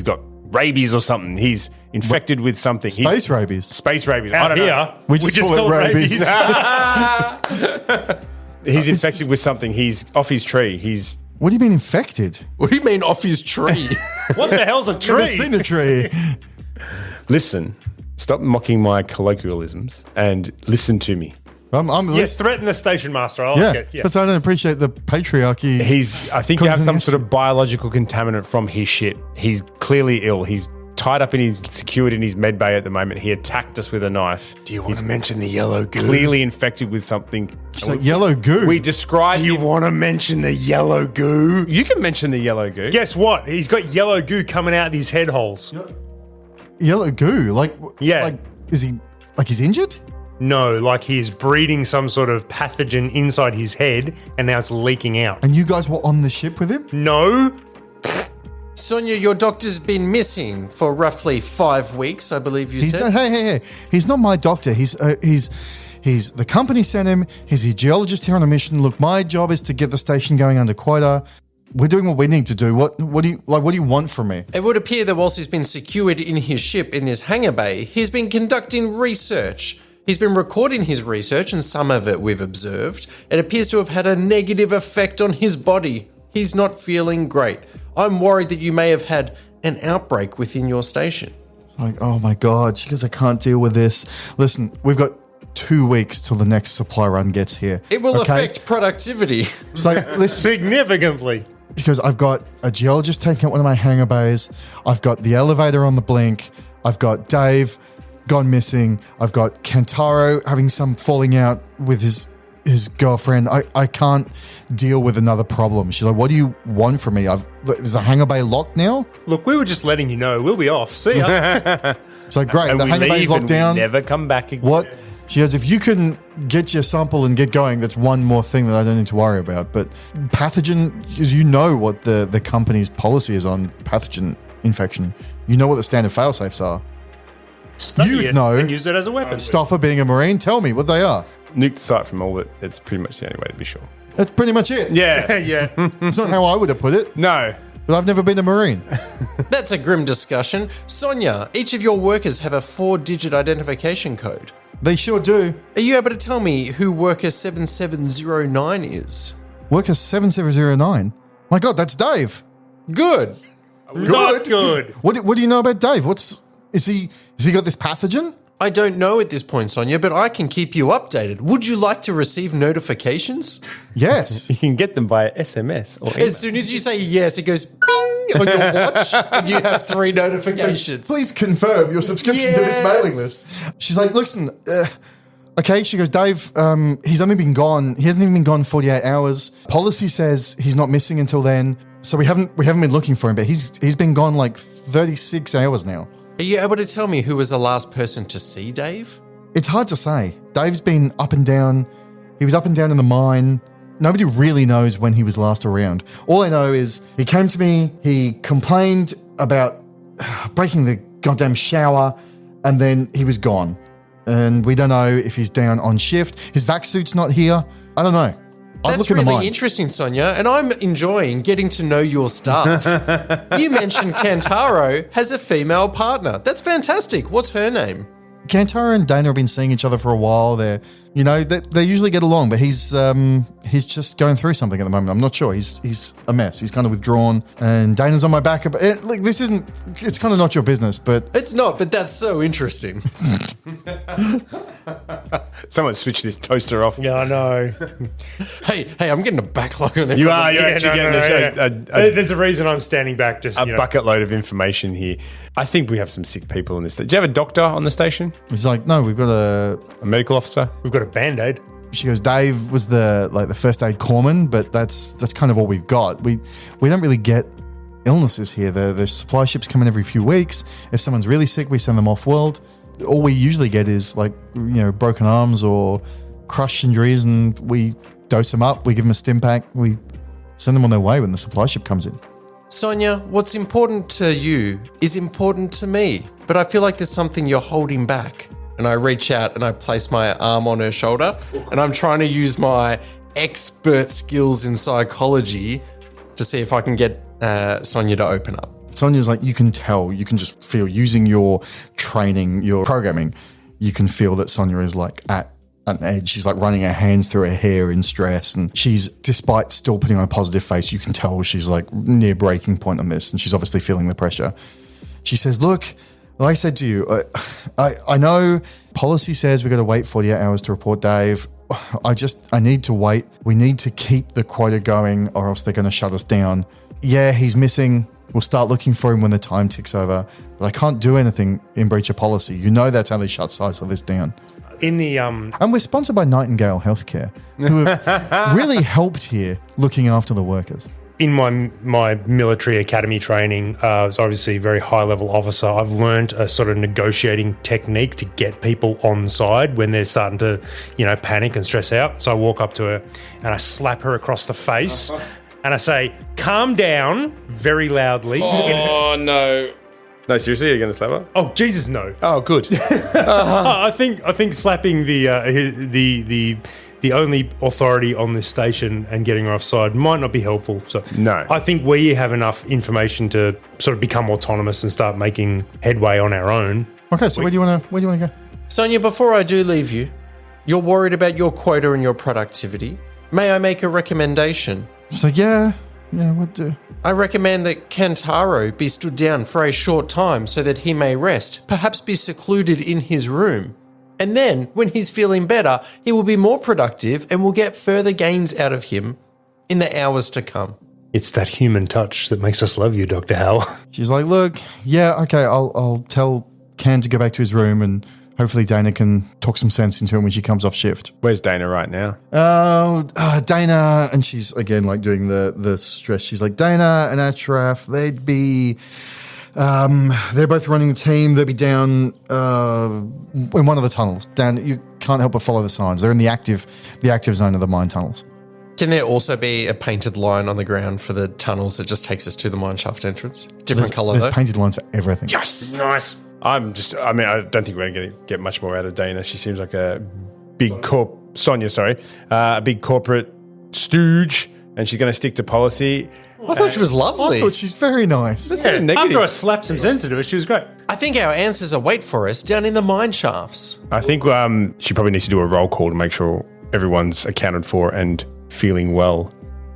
got rabies or something. He's infected with something. Space rabies. Space rabies. I Out don't here, know. We just call it rabies. He's infected with something. He's off his tree. He's What do you mean infected? What do you mean off his tree? What the hell's a Never tree? seen a tree. listen. Stop mocking my colloquialisms and listen to me. I'm Yes, threaten the station master. I yeah, like it. Yeah. but I don't appreciate the patriarchy. I think you have some sort of biological contaminant from his shit. He's clearly ill. He's tied up secured in his med bay at the moment. He attacked us with a knife. Do you want to mention the yellow goo? Clearly infected with something. It's like yellow goo. We describe. Do you want to mention the yellow goo? You can mention the yellow goo. Guess what? He's got yellow goo coming out of his head holes. Yellow goo. Like, Yeah. Like, is he like he's injured? No, like he is breeding some sort of pathogen inside his head and now it's leaking out. And you guys were on the ship with him? No, Sonia, your doctor's been missing for roughly 5 weeks, I believe you He's said. not, hey. He's not my doctor. He's the company sent him. He's a geologist here on a mission. Look, my job is to get the station going under quota. We're doing what we need to do. What do you want from me? It would appear that whilst he's been secured in his ship in this hangar bay, he's been conducting research. He's been recording his research, and some of it we've observed. It appears to have had a negative effect on his body. He's not feeling great. I'm worried that you may have had an outbreak within your station. It's like, oh my God. She goes, I can't deal with this. Listen, we've got 2 weeks till the next supply run gets here. It will affect productivity. It's like, listen. significantly. Because I've got a geologist taking out one of my hangar bays. I've got the elevator on the blink. I've got Dave gone missing. I've got Kentaro having some falling out with his girlfriend. I can't deal with another problem. She's like, what do you want from me? Is the hangar bay locked now? Look, we were just letting you know. We'll be off. See ya. It's like, great. And The we hangar bay's leave locked and down. we never come back again. What? She goes, if you can get your sample and get going, that's one more thing that I don't need to worry about. But pathogen, because you know what the company's policy is on pathogen infection. You know what the standard fail-safes are. Study You it know. and use it as a weapon. Stoffer being a Marine, tell me what they are. Nuke the site from orbit. It's pretty much the only way to be sure. That's pretty much it. Yeah. yeah. It's not how I would have put it, No. but I've never been a Marine. That's a grim discussion. Sonia, each of your workers have a 4-digit identification code. They sure do. Are you able to tell me who worker 7709 is? Worker 7709. My God, that's Dave. Good. Not good. What do you know about Dave? Has he got this pathogen? I don't know at this point, Sonia, but I can keep you updated. Would you like to receive notifications? Yes. You can get them via SMS or email. As soon as you say yes, it goes bing on your watch, and you have 3 notifications. Please confirm your subscription to this mailing list. She's like, listen, okay. She goes, Dave, he's only been gone. He hasn't even been gone 48 hours. Policy says he's not missing until then. So we haven't been looking for him, but he's been gone like 36 hours now. Are you able to tell me who was the last person to see Dave? It's hard to say. Dave's been up and down. He was up and down in the mine. Nobody really knows when he was last around. All I know is he came to me, he complained about breaking the goddamn shower, and then he was gone. And we don't know if he's down on shift. His vac suit's not here. I don't know. I'd That's look in the really mine. interesting, Sonia, and I'm enjoying getting to know your staff. You mentioned Kantaro has a female partner. That's fantastic. What's her name? Kantaro and Dana have been seeing each other for a while. They usually get along, but he's just going through something at the moment. I'm not sure. He's a mess. He's kind of withdrawn, and Dana's on my back. But it's kind of not your business. But It's not, but that's so interesting. Someone switch this toaster off. Yeah, I know. hey, I'm getting a backlog on it. You are. You're actually getting There's a reason I'm standing back. Just a bucket load of information here. I think we have some sick people in this. Do you have a doctor on the station? he's like, no, we've got A medical officer? We've got a Band-Aid. She goes, Dave was the first aid corpsman, but that's kind of all we've got. We don't really get illnesses here. The supply ships come in every few weeks. If someone's really sick, we send them off world. All we usually get is broken arms or crushed injuries, and we dose them up. We give them a stim pack. We send them on their way when the supply ship comes in. Sonia, what's important to you is important to me, but I feel like there's something you're holding back. And I reach out and I place my arm on her shoulder, and I'm trying to use my expert skills in psychology to see if I can get Sonia to open up. Sonia's like, you can tell, you can just feel, using your training, your programming, you can feel that Sonia is like at an edge. She's like running her hands through her hair in stress, and she's, despite still putting on a positive face, you can tell she's like near breaking point on this, and she's obviously feeling the pressure. She says, look, like I said to you, I know policy says we've got to wait 48 hours to report Dave. I need to wait. We need to keep the quota going or else they're going to shut us down. Yeah, he's missing. We'll start looking for him when the time ticks over. But I can't do anything in breach of policy. You know that's how they shut sites of this down. In the And we're sponsored by Nightingale Healthcare, who have really helped here looking after the workers. in my military academy training, I was obviously a very high level officer. I've learned a sort of negotiating technique to get people on side when they're starting to, panic and stress out. So I walk up to her and I slap her across the face and I say, "Calm down," very loudly. Oh, no. No, seriously, you're going to slap her? Oh, Jesus, no. Oh, good. I think slapping the only authority on this station and getting her offside might not be helpful. So No. I think we have enough information to sort of become autonomous and start making headway on our own. Okay, so where do you want to go? Sonia, before I do leave you, you're worried about your quota and your productivity. May I make a recommendation? So yeah, what do? I recommend that Kentaro be stood down for a short time so that he may rest, perhaps be secluded in his room. And then, when he's feeling better, he will be more productive and will get further gains out of him in the hours to come. It's that human touch that makes us love you, Dr. Howell. She's like, look, yeah, okay, I'll tell Ken to go back to his room and hopefully Dana can talk some sense into him when she comes off shift. Where's Dana right now? Dana, and she's again like doing the stress. She's like, Dana and Ashraf, they'd be, they're both running the team. They'd be down in one of the tunnels. Down, you can't help but follow the signs. They're in the active zone of the mine tunnels. Can there also be a painted line on the ground for the tunnels that just takes us to the mine shaft entrance? Different colour though. There's painted lines for everything. Yes! Nice. I don't think we're going to get much more out of Dana. She seems like a big a big corporate stooge, and she's going to stick to policy. I thought she was lovely. I thought she's very nice. That's not a negative. After I slapped some sense into her, she was great. I think our answers await for us down in the mine shafts. I think she probably needs to do a roll call to make sure everyone's accounted for and feeling well.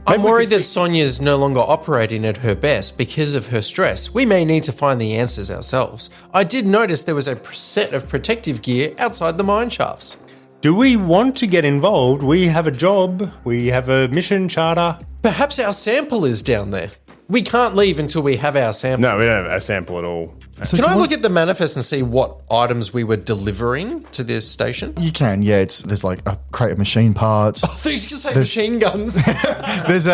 I'm worried that Sonia's no longer operating at her best because of her stress. We may need to find the answers ourselves. I did notice there was a set of protective gear outside the mine shafts. Do we want to get involved? We have a job. We have a mission charter. Perhaps our sample is down there. We can't leave until we have our sample. No, we don't have a sample at all. So Can do I you look at the manifest and see what items we were delivering to this station? You can, yeah. There's like a crate of machine parts. I thought you were going to say machine guns. There's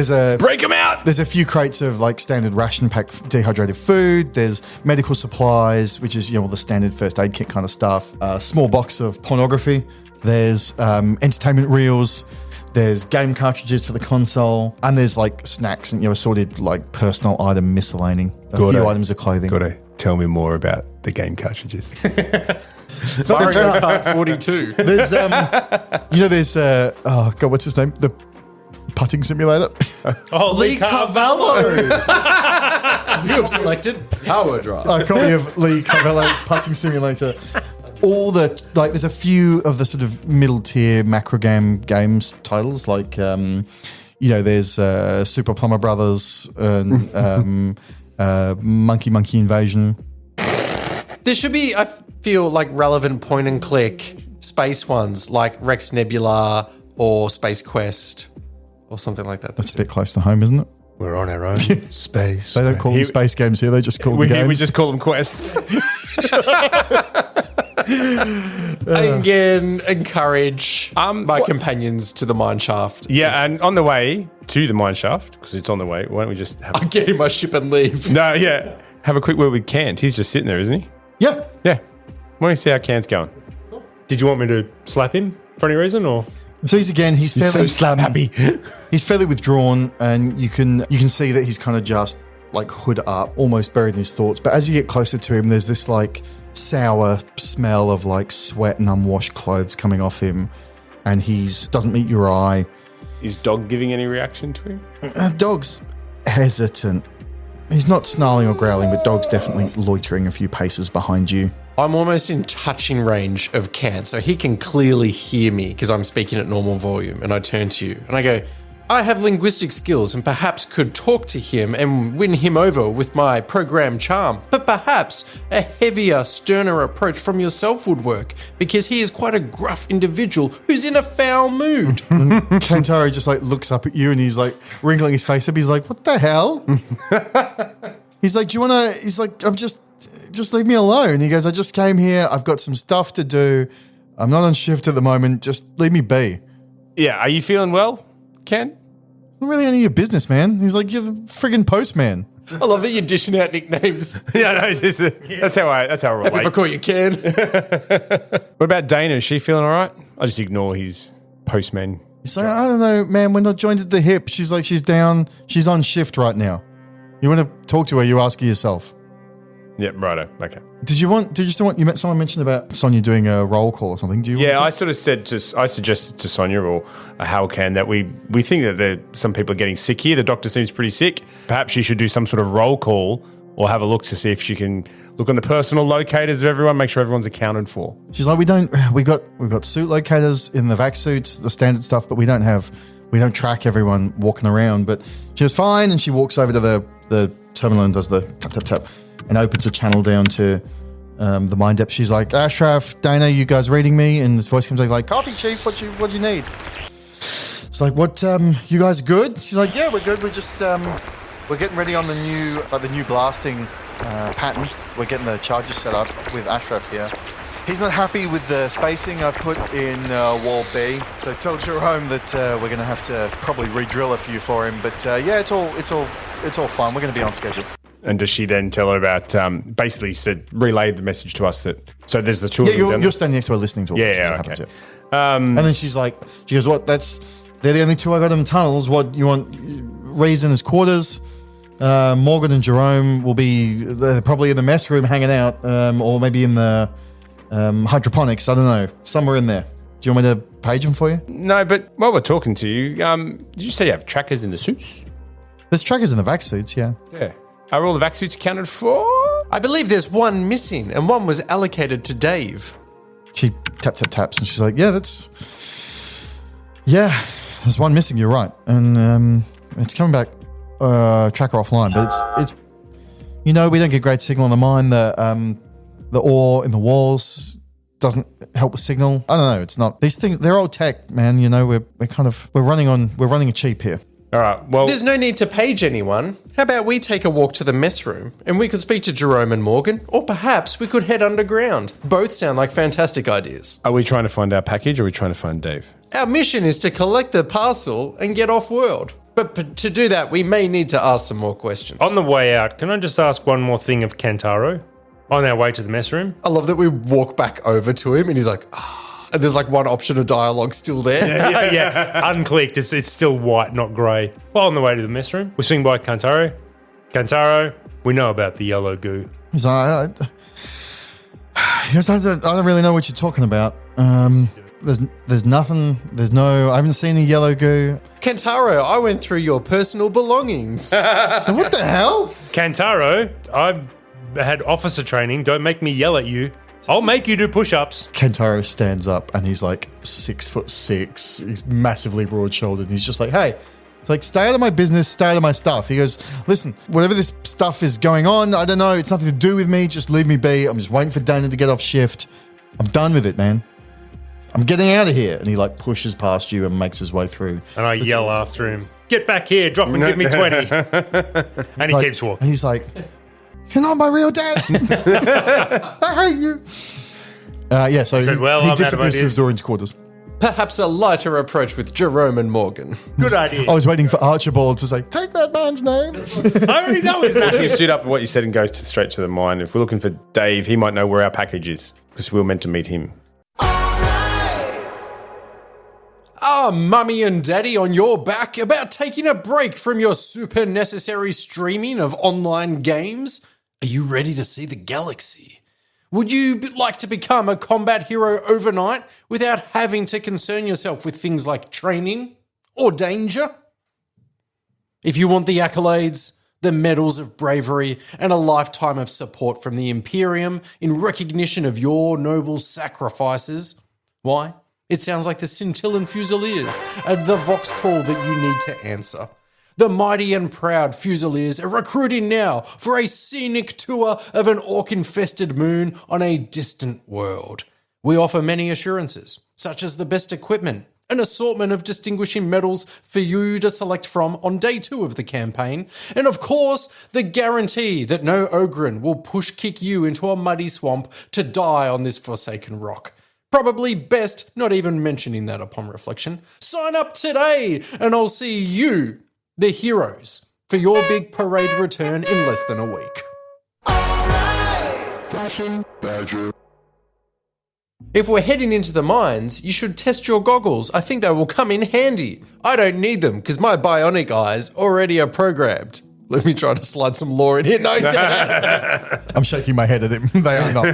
a Break them out! There's a few crates of like standard ration pack dehydrated food. There's medical supplies, which is all the standard first aid kit kind of stuff. A small box of pornography. There's entertainment reels. There's game cartridges for the console, and there's like snacks and assorted like personal item miscellany. A few items of clothing. Gotta tell me more about the game cartridges. Mario Kart 42. There's there's oh god, what's his name? The putting simulator. Oh, Lee Carvalho. You have selected Power Drive. A copy of Lee Carvalho putting simulator. All there's a few of the sort of middle tier macro games titles like there's Super Plumber Brothers and Monkey Invasion. There should be, I feel like, relevant point and click space ones like Rex Nebula or Space Quest or something like that. That's a bit close to home, isn't it? We're on our own space. They don't call them space games here. They just call them games. We just call them quests. Again, encourage my companions to the mine shaft. Yeah, and on the way to the mine shaft, because it's on the way, why don't we just have... I'll get in my ship and leave. have a quick word with Kant. He's just sitting there, isn't he? Yeah. Yeah. Why don't you see how Kant's going? Did you want me to slap him for any reason, or? So he's fairly so slap happy. He's fairly withdrawn, and you can see that he's kind of just like hood up, almost buried in his thoughts. But as you get closer to him, there's this like sour smell of like sweat and unwashed clothes coming off him, and doesn't meet your eye. Is Dog giving any reaction to him? Dog's hesitant. He's not snarling or growling, but Dog's definitely loitering a few paces behind you. I'm almost in touching range of Can, so he can clearly hear me because I'm speaking at normal volume. And I turn to you and I go, I have linguistic skills and perhaps could talk to him and win him over with my program charm. But perhaps a heavier, sterner approach from yourself would work because he is quite a gruff individual who's in a foul mood. Kentaro just like looks up at you and he's like wrinkling his face up. He's like, what the hell? He's like, do you want to, he's like, just leave me alone. He goes, I just came here. I've got some stuff to do. I'm not on shift at the moment. Just leave me be. Yeah, are you feeling well, Ken? Not really any of your business, man. He's like, you're the friggin' postman. I love that you're dishing out nicknames. Yeah, no, that's how I If I relate. call you Ken. What about Dana? Is she feeling all right? I just ignore his postman. He's like, I don't know, man. We're not joined at the hip. She's like, she's down. She's on shift right now. You want to talk to her? You ask her yourself. Yep, righto. Okay. Did you still want, someone mentioned about Sonia doing a roll call or something. Do you Yeah, want I sort of I suggested to Sonia or Hal Can that we think that some people are getting sick here. The doctor seems pretty sick. Perhaps she should do some sort of roll call or have a look to see if she can look on the personal locators of everyone, make sure everyone's accounted for. She's like, we've got suit locators in the vac suits, the standard stuff, but we don't track everyone walking around. But she was fine, and she walks over to the terminal and does the tap, tap, tap, and opens a channel down to the mind depth. She's like, Ashraf, Dana, you guys reading me? And this voice comes like, copy, chief, what do you need? It's like, what, you guys good? She's like, yeah, we're good. We're just, we're getting ready on the new blasting pattern. We're getting the charges set up with Ashraf here. He's not happy with the spacing I've put in Wall B, so tell Jerome that we're going to have to probably re-drill a few for him. But yeah, it's all fine. We're going to be on schedule. And does she then tell her about, basically relayed the message to us that, so there's the two of them. Yeah, you're standing next to her listening to all this. Yeah, as it okay. happens, and then she goes, what, they're the only two I got in the tunnels. What, you want Ree's in his quarters? Morgan and Jerome will be probably in the mess room hanging out, or maybe in the hydroponics. I don't know, somewhere in there. Do you want me to page them for you? No, but while we're talking to you, did you say you have trackers in the suits? There's trackers in the vac suits, yeah. Yeah. Are all the vac suits accounted for? I believe there's one missing, and one was allocated to Dave. She taps, and she's like, there's one missing, you're right. And it's coming back tracker offline, but it's we don't get great signal on the mine. The ore in the walls doesn't help the signal. I don't know, it's not, these things, they're old tech, man. We're running a cheap here. All right, well... There's no need to page anyone. How about we take a walk to the mess room and we could speak to Jerome and Morgan, or perhaps we could head underground. Both sound like fantastic ideas. Are we trying to find our package or are we trying to find Dave? Our mission is to collect the parcel and get off-world. But to do that, we may need to ask some more questions. On the way out, can I just ask one more thing of Kentaro? On our way to the mess room? I love that we walk back over to him and he's like, and there's like one option of dialogue still there. Yeah, unclicked. It's still white, not grey. Well, on the way to the mess room, we swing by Kentaro. Kentaro, we know about the yellow goo. He's like, I don't really know what you're talking about. There's nothing. I haven't seen any yellow goo. Kentaro, I went through your personal belongings. So what the hell? Kentaro, I've had officer training. Don't make me yell at you. I'll make you do push-ups. Kentaro stands up and he's like 6'6". He's massively broad-shouldered. He's just like, hey, it's like, stay out of my business, stay out of my stuff. He goes, listen, whatever this stuff is going on, I don't know, it's nothing to do with me. Just leave me be. I'm just waiting for Dana to get off shift. I'm done with it, man. I'm getting out of here. And he like pushes past you and makes his way through. And I yell after him, get back here, drop and give me 20. And he keeps walking. And he's like, you're not my real dad. I hate you. So said, well, he I'm out of disappears through ideas. the door into quarters. Perhaps a lighter approach with Jerome and Morgan. Good idea. I was waiting for Archibald to say, take that man's name. I already know his name. If you stood up with what you said and goes straight to the mine, if we're looking for Dave, he might know where our package is because we were meant to meet him. Mummy and Daddy on your back about taking a break from your super necessary streaming of online games? Are you ready to see the galaxy? Would you like to become a combat hero overnight without having to concern yourself with things like training or danger? If you want the accolades, the medals of bravery, and a lifetime of support from the Imperium in recognition of your noble sacrifices. Why? It sounds like the Scintillan Fusiliers are the vox call that you need to answer. The mighty and proud Fusiliers are recruiting now for a scenic tour of an orc-infested moon on a distant world. We offer many assurances, such as the best equipment, an assortment of distinguishing medals for you to select from on day 2 of the campaign, and of course, the guarantee that no Ogren will push-kick you into a muddy swamp to die on this forsaken rock. Probably best not even mentioning that upon reflection. Sign up today, and I'll see you, the heroes, for your big parade return in less than a week. Flashing badger. If we're heading into the mines, you should test your goggles. I think they will come in handy. I don't need them because my bionic eyes already are programmed. Let me try to slide some lore in here. No, I'm shaking my head at him. They are not.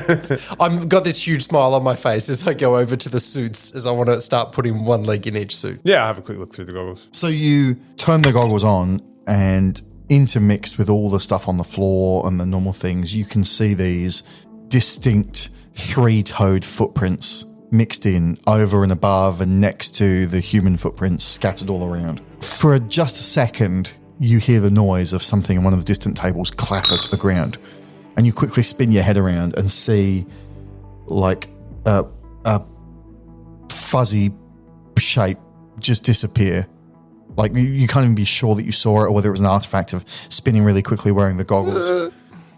I've got this huge smile on my face as I go over to the suits as I want to start putting one leg in each suit. Yeah, I'll have a quick look through the goggles. So you turn the goggles on, and intermixed with all the stuff on the floor and the normal things, you can see these distinct 3-toed footprints mixed in over and above and next to the human footprints scattered all around. For just a second, you hear the noise of something in one of the distant tables clatter to the ground, and you quickly spin your head around and see like a fuzzy shape just disappear. Like you can't even be sure that you saw it or whether it was an artifact of spinning really quickly wearing the goggles.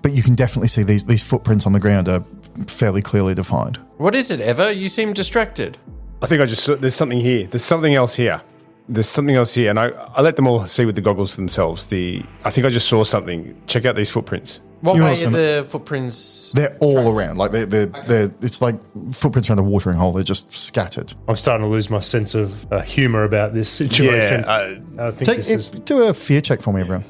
But you can definitely see these footprints on the ground are fairly clearly defined. What is it, Eva? You seem distracted. I think I just saw, there's something here. There's something else here. There's something else here. And I let them all see with the goggles for themselves. I think I just saw something. Check out these footprints. What You way also are know- the footprints? They're all around. Like they're it's like footprints around a watering hole. They're just scattered. I'm starting to lose my sense of humour about this situation. Yeah, I think this is... Do a fear check for me, everyone.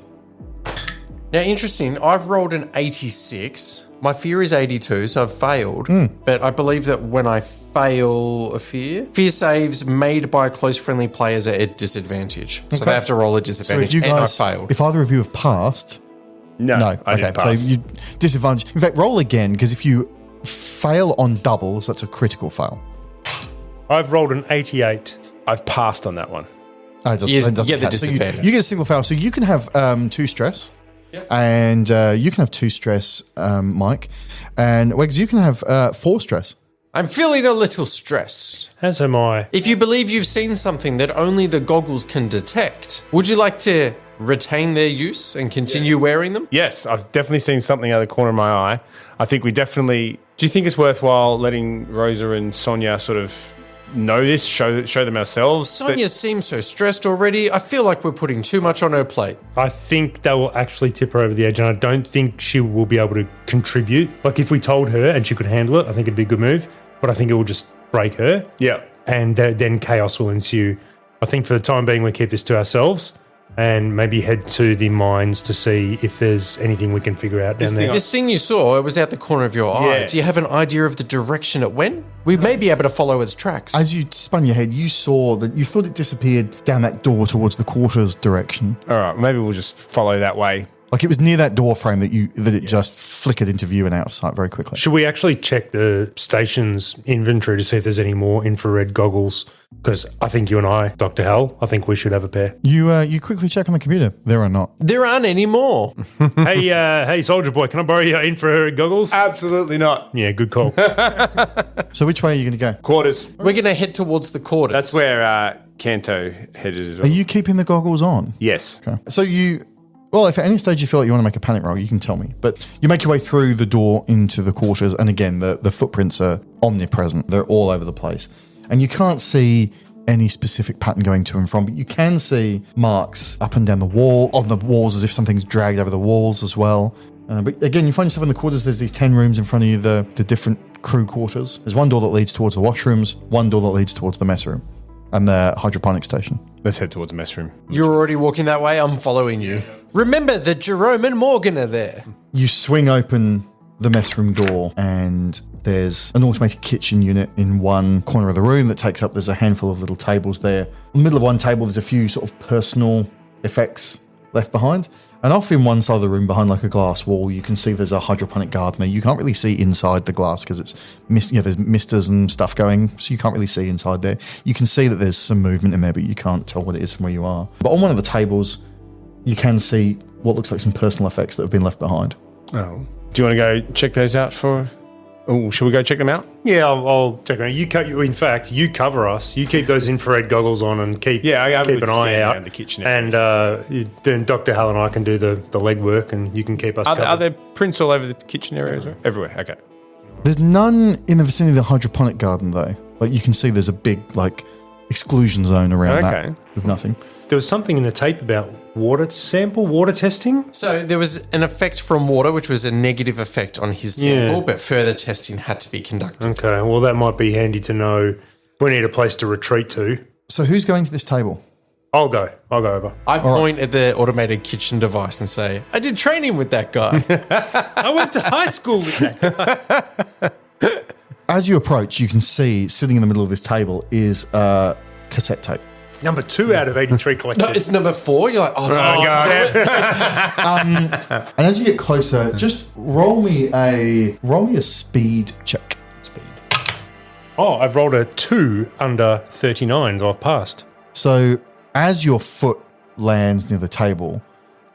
Now, interesting, I've rolled an 86. My fear is 82, so I've failed. But I believe that when I fail a fear saves made by close friendly players are at disadvantage. So Okay. they have to roll a So disadvantage, if you guys, and I failed. if either of you have passed, No, no, I didn't pass. So you disadvantage. In fact, roll again because if you fail on doubles, that's a critical fail. I've rolled an 88. I've passed on that one. It doesn't- Yes, it doesn't yeah, the count. So disadvantage. you get a single fail. So you can have 2 stress, and you can have 2 stress, Mike, and Wegs, you can have 4 stress. I'm feeling a little stressed. As am I. If you believe you've seen something that only the goggles can detect, would you like to retain their use and continue wearing them? Yes, I've definitely seen something out of the corner of my eye. I think we definitely... Do you think it's worthwhile letting Rosa and Sonia sort of know this, show them ourselves? Sonia seems so stressed already. I feel like we're putting too much on her plate. I think that will actually tip her over the edge, and I don't think she will be able to contribute. Like, if we told her and she could handle it, I think it'd be a good move, but I think it will just break her. Yeah. And then chaos will ensue. I think for the time being, we keep this to ourselves and maybe head to the mines to see if there's anything we can figure out down there. This thing you saw, it was out the corner of your eye. Yeah. Do you have an idea of the direction it went? We may be able to follow its tracks. As you spun your head, you saw that you thought it disappeared down that door towards the quarters direction. All right, maybe we'll just follow that way. Like it was near that door frame that it just flickered into view and out of sight very quickly. Should we actually check the station's inventory to see if there's any more infrared goggles? Because I think you and I, Dr. Hell, I think we should have a pair. You quickly check on the computer. There are not. There aren't any more. Hey, Soldier Boy, can I borrow your infrared goggles? Absolutely not. Yeah, good call. So which way are you going to go? Quarters. We're going to head towards the quarters. That's where Kanto headed as well. Are you keeping the goggles on? Yes. Okay. So well, if at any stage you feel like you want to make a panic roll, you can tell me. But you make your way through the door into the quarters, and again, the footprints are omnipresent. They're all over the place. And you can't see any specific pattern going to and from, but you can see marks up and down the wall, on the walls, as if something's dragged over the walls as well. But again, you find yourself in the quarters. There's these 10 rooms in front of you, the different crew quarters. There's one door that leads towards the washrooms, one door that leads towards the mess room, and the hydroponic station. Let's head towards the mess room. You're already walking that way. I'm following you. Remember that Jerome and Morgan are there. You swing open the mess room door, and there's an automated kitchen unit in one corner of the room that takes up, there's a handful of little tables there. In the middle of one table, there's a few sort of personal effects left behind. And off in one side of the room, behind like a glass wall, you can see there's a hydroponic garden there. You can't really see inside the glass because it's there's misters and stuff going, so you can't really see inside there. You can see that there's some movement in there, but you can't tell what it is from where you are. But on one of the tables, you can see what looks like some personal effects that have been left behind. Oh. Do you want to go check those out for... Oh, should we go check them out? Yeah, I'll check it out. In fact, you cover us. You keep those infrared goggles on and keep an eye out. The kitchen and then Dr. Hal and I can do the legwork, and you can keep us covered. Are there prints all over the kitchen area as well? Everywhere, okay. There's none in the vicinity of the hydroponic garden, though. Like, you can see there's a big, like, exclusion zone around that. There's nothing. There was something in the tape about water testing. So there was an effect from water, which was a negative effect on his sample, but further testing had to be conducted. Okay, well, that might be handy to know. We need a place to retreat to. So who's going to this table? I'll go over. I point at the automated kitchen device and say, I did training with that guy. I went to high school with that guy. As you approach, you can see sitting in the middle of this table is a cassette tape. Number 2 out of 83 collected. No, it's number 4. You're like, And as you get closer, just roll me a speed check. Oh, I've rolled a 2 under 39, so I've passed. So as your foot lands near the table,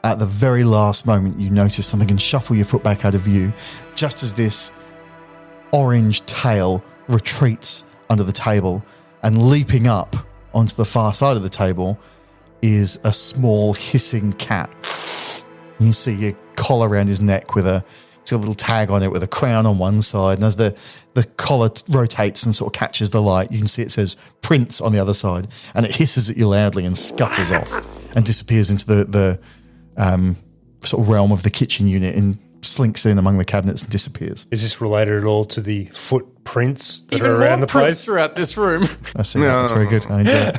at the very last moment you notice something and shuffle your foot back out of view, just as this orange tail retreats under the table, and leaping up onto the far side of the table is a small hissing cat. You see a collar around his neck with it's got a little tag on it with a crown on one side, and as the collar rotates and sort of catches the light, you can see it says Prince on the other side, and it hisses at you loudly and scutters off and disappears into the sort of realm of the kitchen unit and slinks in among the cabinets and disappears. Is this related at all to the footprints that even are around more the prints place? throughout this room. I see that. That's very good. I enjoy it.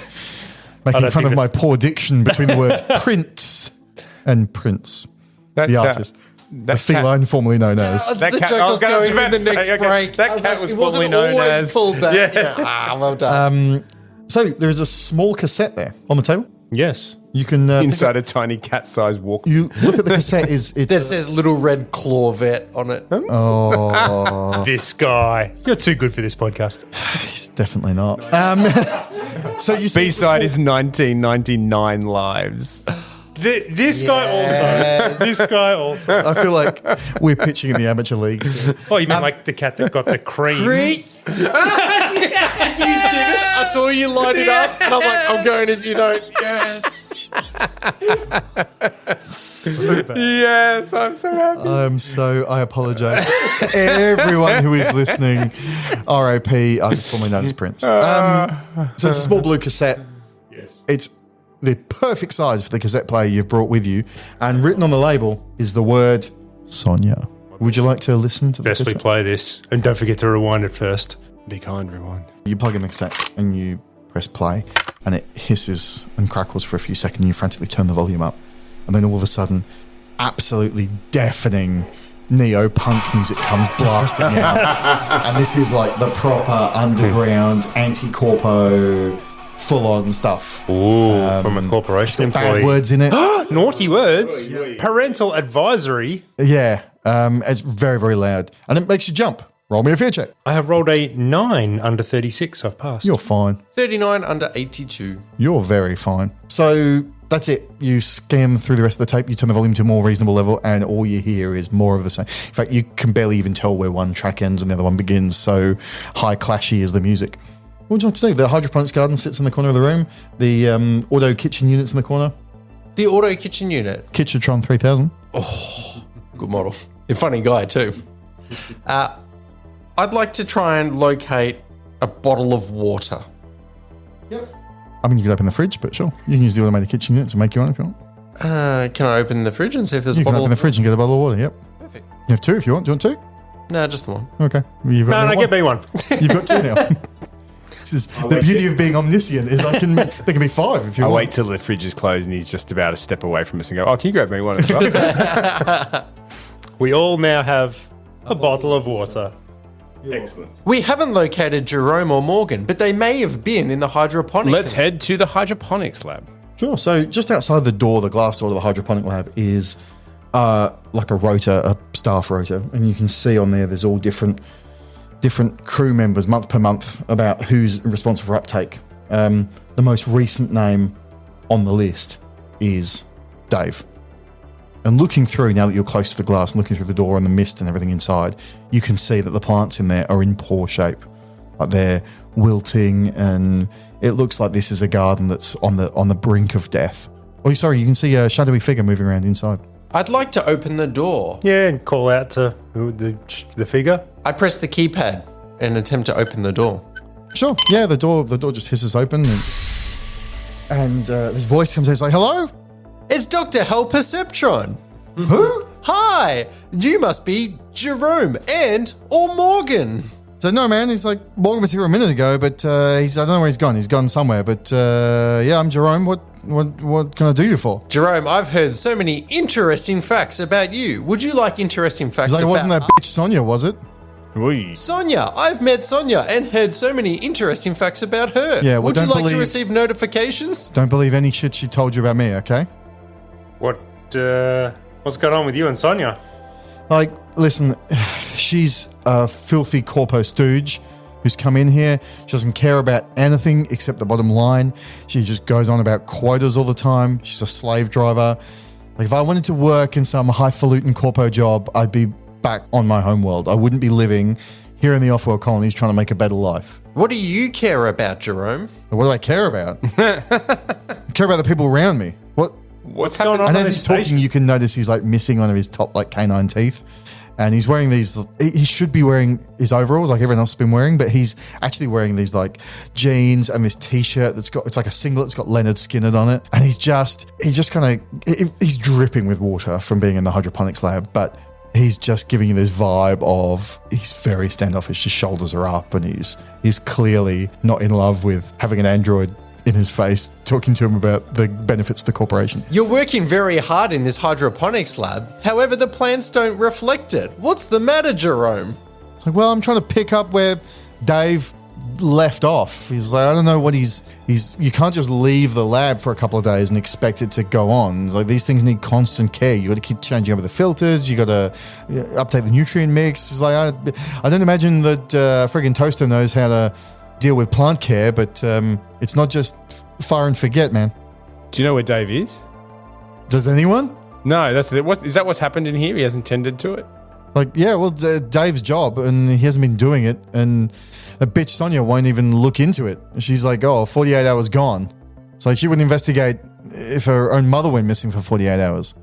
Making fun of my poor diction between the word prince and prince. The artist. The feline formerly known as. That's the joke I was going in the next break. That cat was it formerly wasn't known always as. called that. Yeah. Well done. So there is a small cassette there on the table. Yes. You can Inside a tiny cat-sized walk. You look at the cassette. That says Little Red Clawvet on it. This guy. You're too good for this podcast. He's definitely not. So you see B-side is 1999 Lives. This guy also. I feel like we're pitching in the amateur leagues. Oh, you mean like the cat that got the cream? You did it. I saw you light it up, and I'm like, I'm going if you don't. Yes. Yes, I'm so happy. I apologise to everyone who is listening. R.I.P. It's formerly known as Prince. So it's a small blue cassette. Yes. It's the perfect size for the cassette player you've brought with you, and written on the label is the word Sonia. Would you like to listen to the Best we cassette? play this, and don't forget to rewind it first. Be kind, rewind. You plug in the cassette and you press play, and it hisses and crackles for a few seconds. You frantically turn the volume up, and then all of a sudden, absolutely deafening neo-punk music comes blasting out. And this is like the proper underground anti-corpo full-on stuff. Ooh, from a corporation employee. Bad words in it. Naughty words. Parental advisory. Yeah, it's very, very loud, and it makes you jump. Roll me a fear check. I have rolled a 9 under 36. I've passed. You're fine. 39 under 82. You're very fine. So that's it. You skim through the rest of the tape, you turn the volume to a more reasonable level, and all you hear is more of the same. In fact, you can barely even tell where one track ends and the other one begins, so high clashy is the music. What would you like to do? The hydroponics garden sits in the corner of the room. The auto kitchen unit's in the corner. The auto kitchen unit. Kitchentron 3000. Good model. A funny guy, too. I'd like to try and locate a bottle of water. Yep. I mean, you could open the fridge, but sure. You can use the automated kitchen unit to make you one if you want. Can I open the fridge and see if there's You a can bottle open the fridge and get a bottle of water, yep. Perfect. You have two if you want. Do you want two? No, just the one. Okay. You've got No, get me one. You've got two now. This is the beauty of being omniscient is there can be five if you I'll want. wait till the fridge is closed and he's just about a step away from us and go, oh, can you grab me one as well? We all now have a bottle of water. Excellent. We haven't located Jerome or Morgan, but they may have been in the hydroponic. Let's head to the hydroponics lab. Sure. So just outside the door, the glass door to the hydroponic lab is like a rota, a staff rota, and you can see on there's all different crew members month per month about who's responsible for uptake. The most recent name on the list is Dave. And looking through, now that you're close to the glass and looking through the door and the mist and everything inside, you can see that the plants in there are in poor shape. Like they're wilting, and it looks like this is a garden that's on the brink of death. Oh, sorry, you can see a shadowy figure moving around inside. I'd like to open the door. Yeah, and call out to the figure. I press the keypad and attempt to open the door. Sure. Yeah, the door just hisses open, and this voice comes in. It's like, "Hello? It's Dr. Hell Perceptron. Who?" Hi, you must be Jerome or Morgan. So no, man. He's like, Morgan was here a minute ago, but I don't know where he's gone. He's gone somewhere. But yeah, I'm Jerome. What can I do you for? Jerome, I've heard so many interesting facts about you. Would you like interesting facts He's like, about it wasn't that bitch Sonia, was it? Sonia? I've met Sonia and heard so many interesting facts about her. Yeah, well, would you don't like to believe- receive notifications? Don't believe any shit she told you about me, okay? What's going on with you and Sonia? Like, listen, she's a filthy corpo stooge who's come in here. She doesn't care about anything except the bottom line. She just goes on about quotas all the time. She's a slave driver. Like, if I wanted to work in some highfalutin corpo job, I'd be back on my homeworld. I wouldn't be living here in the off-world colonies trying to make a better life. What do you care about, Jerome? What do I care about? I care about the people around me. What's going on? And as he's talking, you can notice he's like missing one of his top like canine teeth. And he's wearing these, he should be wearing his overalls like everyone else has been wearing, but he's actually wearing these like jeans and this t-shirt it's like a singlet, it's got Leonard Skinner on it. And he's dripping with water from being in the hydroponics lab, but he's just giving you this vibe of he's very standoffish, his shoulders are up, and he's clearly not in love with having an android in his face talking to him about the benefits to the corporation. You're working very hard in this hydroponics lab. However, the plants don't reflect it. What's the matter, Jerome? It's like, well, I'm trying to pick up where Dave left off. He's like, I don't know what he's you can't just leave the lab for a couple of days and expect it to go on. It's like, these things need constant care. You got to keep changing over the filters. You got to update the nutrient mix. It's like, I don't imagine that friggin' Toaster knows how to deal with plant care, but it's not just fire and forget, man. Do you know where Dave is? Does anyone? No, is that what's happened in here? He hasn't tended to it? Like, yeah, well, Dave's job, and he hasn't been doing it, and the bitch Sonia won't even look into it. She's like, 48 hours gone. So she wouldn't investigate if her own mother went missing for 48 hours.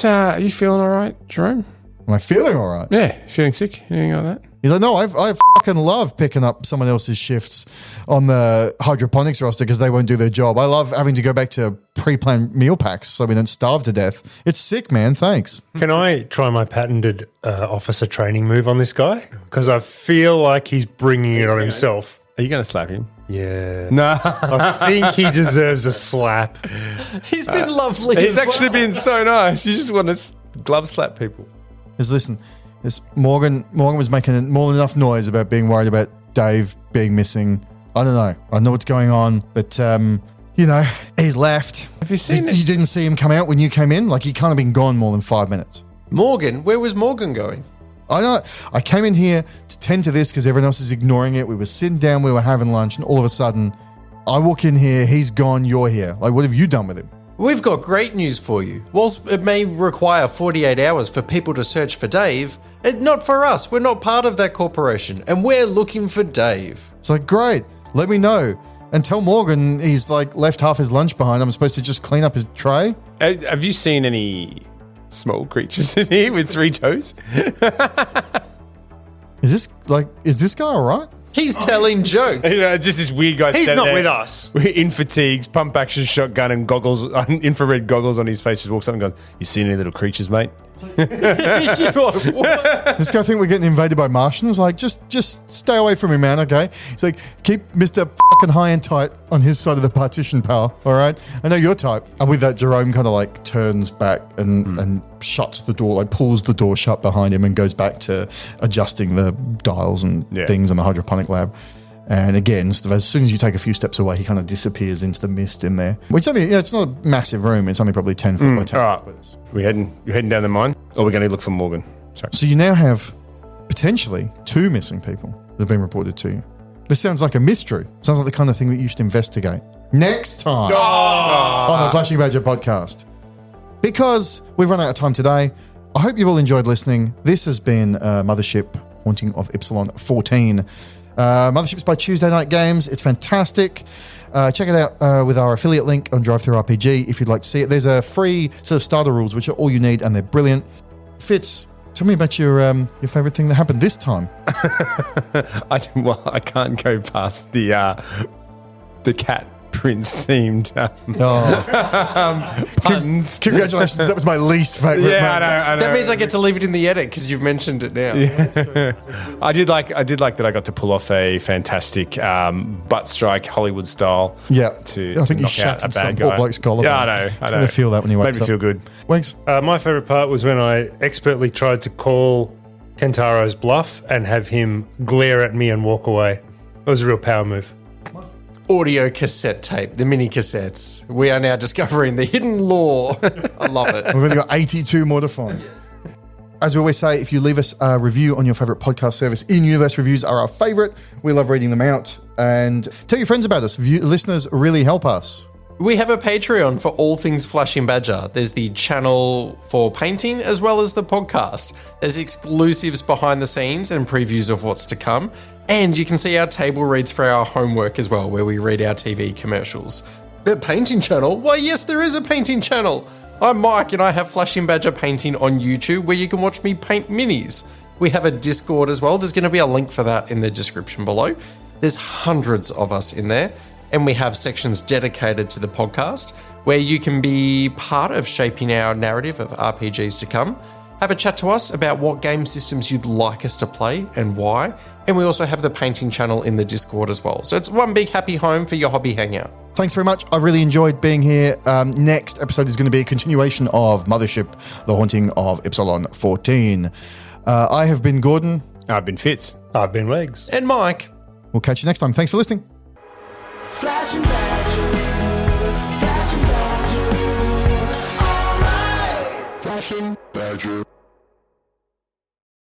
Are you feeling all right, Jerome? Am I feeling all right? Yeah, feeling sick? Anything like that? He's like, no, I fucking love picking up someone else's shifts on the hydroponics roster because they won't do their job. I love having to go back to pre-planned meal packs so we don't starve to death. It's sick, man. Thanks. Can I try my patented officer training move on this guy? Because I feel like he's bringing it on himself. Are you going to slap him? Yeah. No. I think he deserves a slap. He's been lovely. He's actually been so nice. You just want to glove slap people. Because listen, Morgan was making more than enough noise about being worried about Dave being missing. I don't know. I know what's going on, but he's left. Have you seen it? You didn't see him come out when you came in? Like, he can't have been gone more than 5 minutes. Morgan? Where was Morgan going? I know. I came in here to tend to this because everyone else is ignoring it. We were sitting down, we were having lunch, and all of a sudden, I walk in here, he's gone, you're here. Like, what have you done with him? We've got great news for you. Whilst it may require 48 hours for people to search for Dave, not for us. We're not part of that corporation, and we're looking for Dave. It's like, great, let me know. And tell Morgan he's like left half his lunch behind. I'm supposed to just clean up his tray. Have you seen any small creatures in here with 3 toes? Is this guy all right? He's telling jokes. Just this weird guy. He's standing not there with us. in fatigues, pump action shotgun and goggles, infrared goggles on his face. Just walks up and goes, "You seen any little creatures, mate?" This guy think we're getting invaded by Martians? Like, just stay away from him, man, okay? He's like, keep Mr. fucking high and tight on his side of the partition, pal, all right? I know your type. And with that, Jerome kind of like turns back and shuts the door, like pulls the door shut behind him and goes back to adjusting the dials and things in the hydroponic lab. And again, sort of as soon as you take a few steps away, he kind of disappears into the mist in there. Which only, it's not a massive room. It's only probably 10 foot by 10 all foot. right. You're heading down the mine? Or we're going to look for Morgan? Sorry. So you now have potentially 2 missing people that have been reported to you. This sounds like a mystery. Sounds like the kind of thing that you should investigate next time on the Flashing Badger podcast. Because we've run out of time today, I hope you've all enjoyed listening. This has been Mothership, Haunting of Ypsilon 14. Mothership's by Tuesday Night Games. It's fantastic. Check it out with our affiliate link on DriveThruRPG if you'd like to see it. There's a free sort of starter rules, which are all you need, and they're brilliant. Fitz, tell me about your favourite thing that happened this time. I can't go past the cat prince themed puns. Congratulations, that was my least favourite. Yeah, I know. That means I get to leave it in the edit because you've mentioned it now. I did like that I got to pull off a fantastic butt strike Hollywood style. Yeah, to I think you knock out a shattered some bad poor guy. bloke's collar. Yeah, I know. I'm going to feel that when you wake Made up. me feel good. Wegs? My favourite part was when I expertly tried to call Kentaro's bluff and have him glare at me and walk away. It was a real power move. Audio cassette tape, the mini cassettes. We are now discovering the hidden lore. I love it. We've only got 82 more to find. As we always say, if you leave us a review on your favourite podcast service, in-universe reviews are our favourite. We love reading them out. And tell your friends about us. Listeners really help us. We have a Patreon for all things Flashing Badger. There's the channel for painting as well as the podcast. There's exclusives behind the scenes and previews of what's to come. And you can see our table reads for our homework as well, where we read our TV commercials. The painting channel? Why, yes, there is a painting channel. I'm Mike and I have Flashing Badger Painting on YouTube where you can watch me paint minis. We have a Discord as well. There's going to be a link for that in the description below. There's hundreds of us in there. And we have sections dedicated to the podcast where you can be part of shaping our narrative of RPGs to come. Have a chat to us about what game systems you'd like us to play and why. And we also have the painting channel in the Discord as well. So it's one big happy home for your hobby hangout. Thanks very much. I really enjoyed being here. Next episode is going to be a continuation of Mothership, The Haunting of Ypsilon 14. I have been Gordon. I've been Fitz. I've been Wegs. And Mike. We'll catch you next time. Thanks for listening. Flashing Badger, Flashing Badger, alright. Flashing Badger.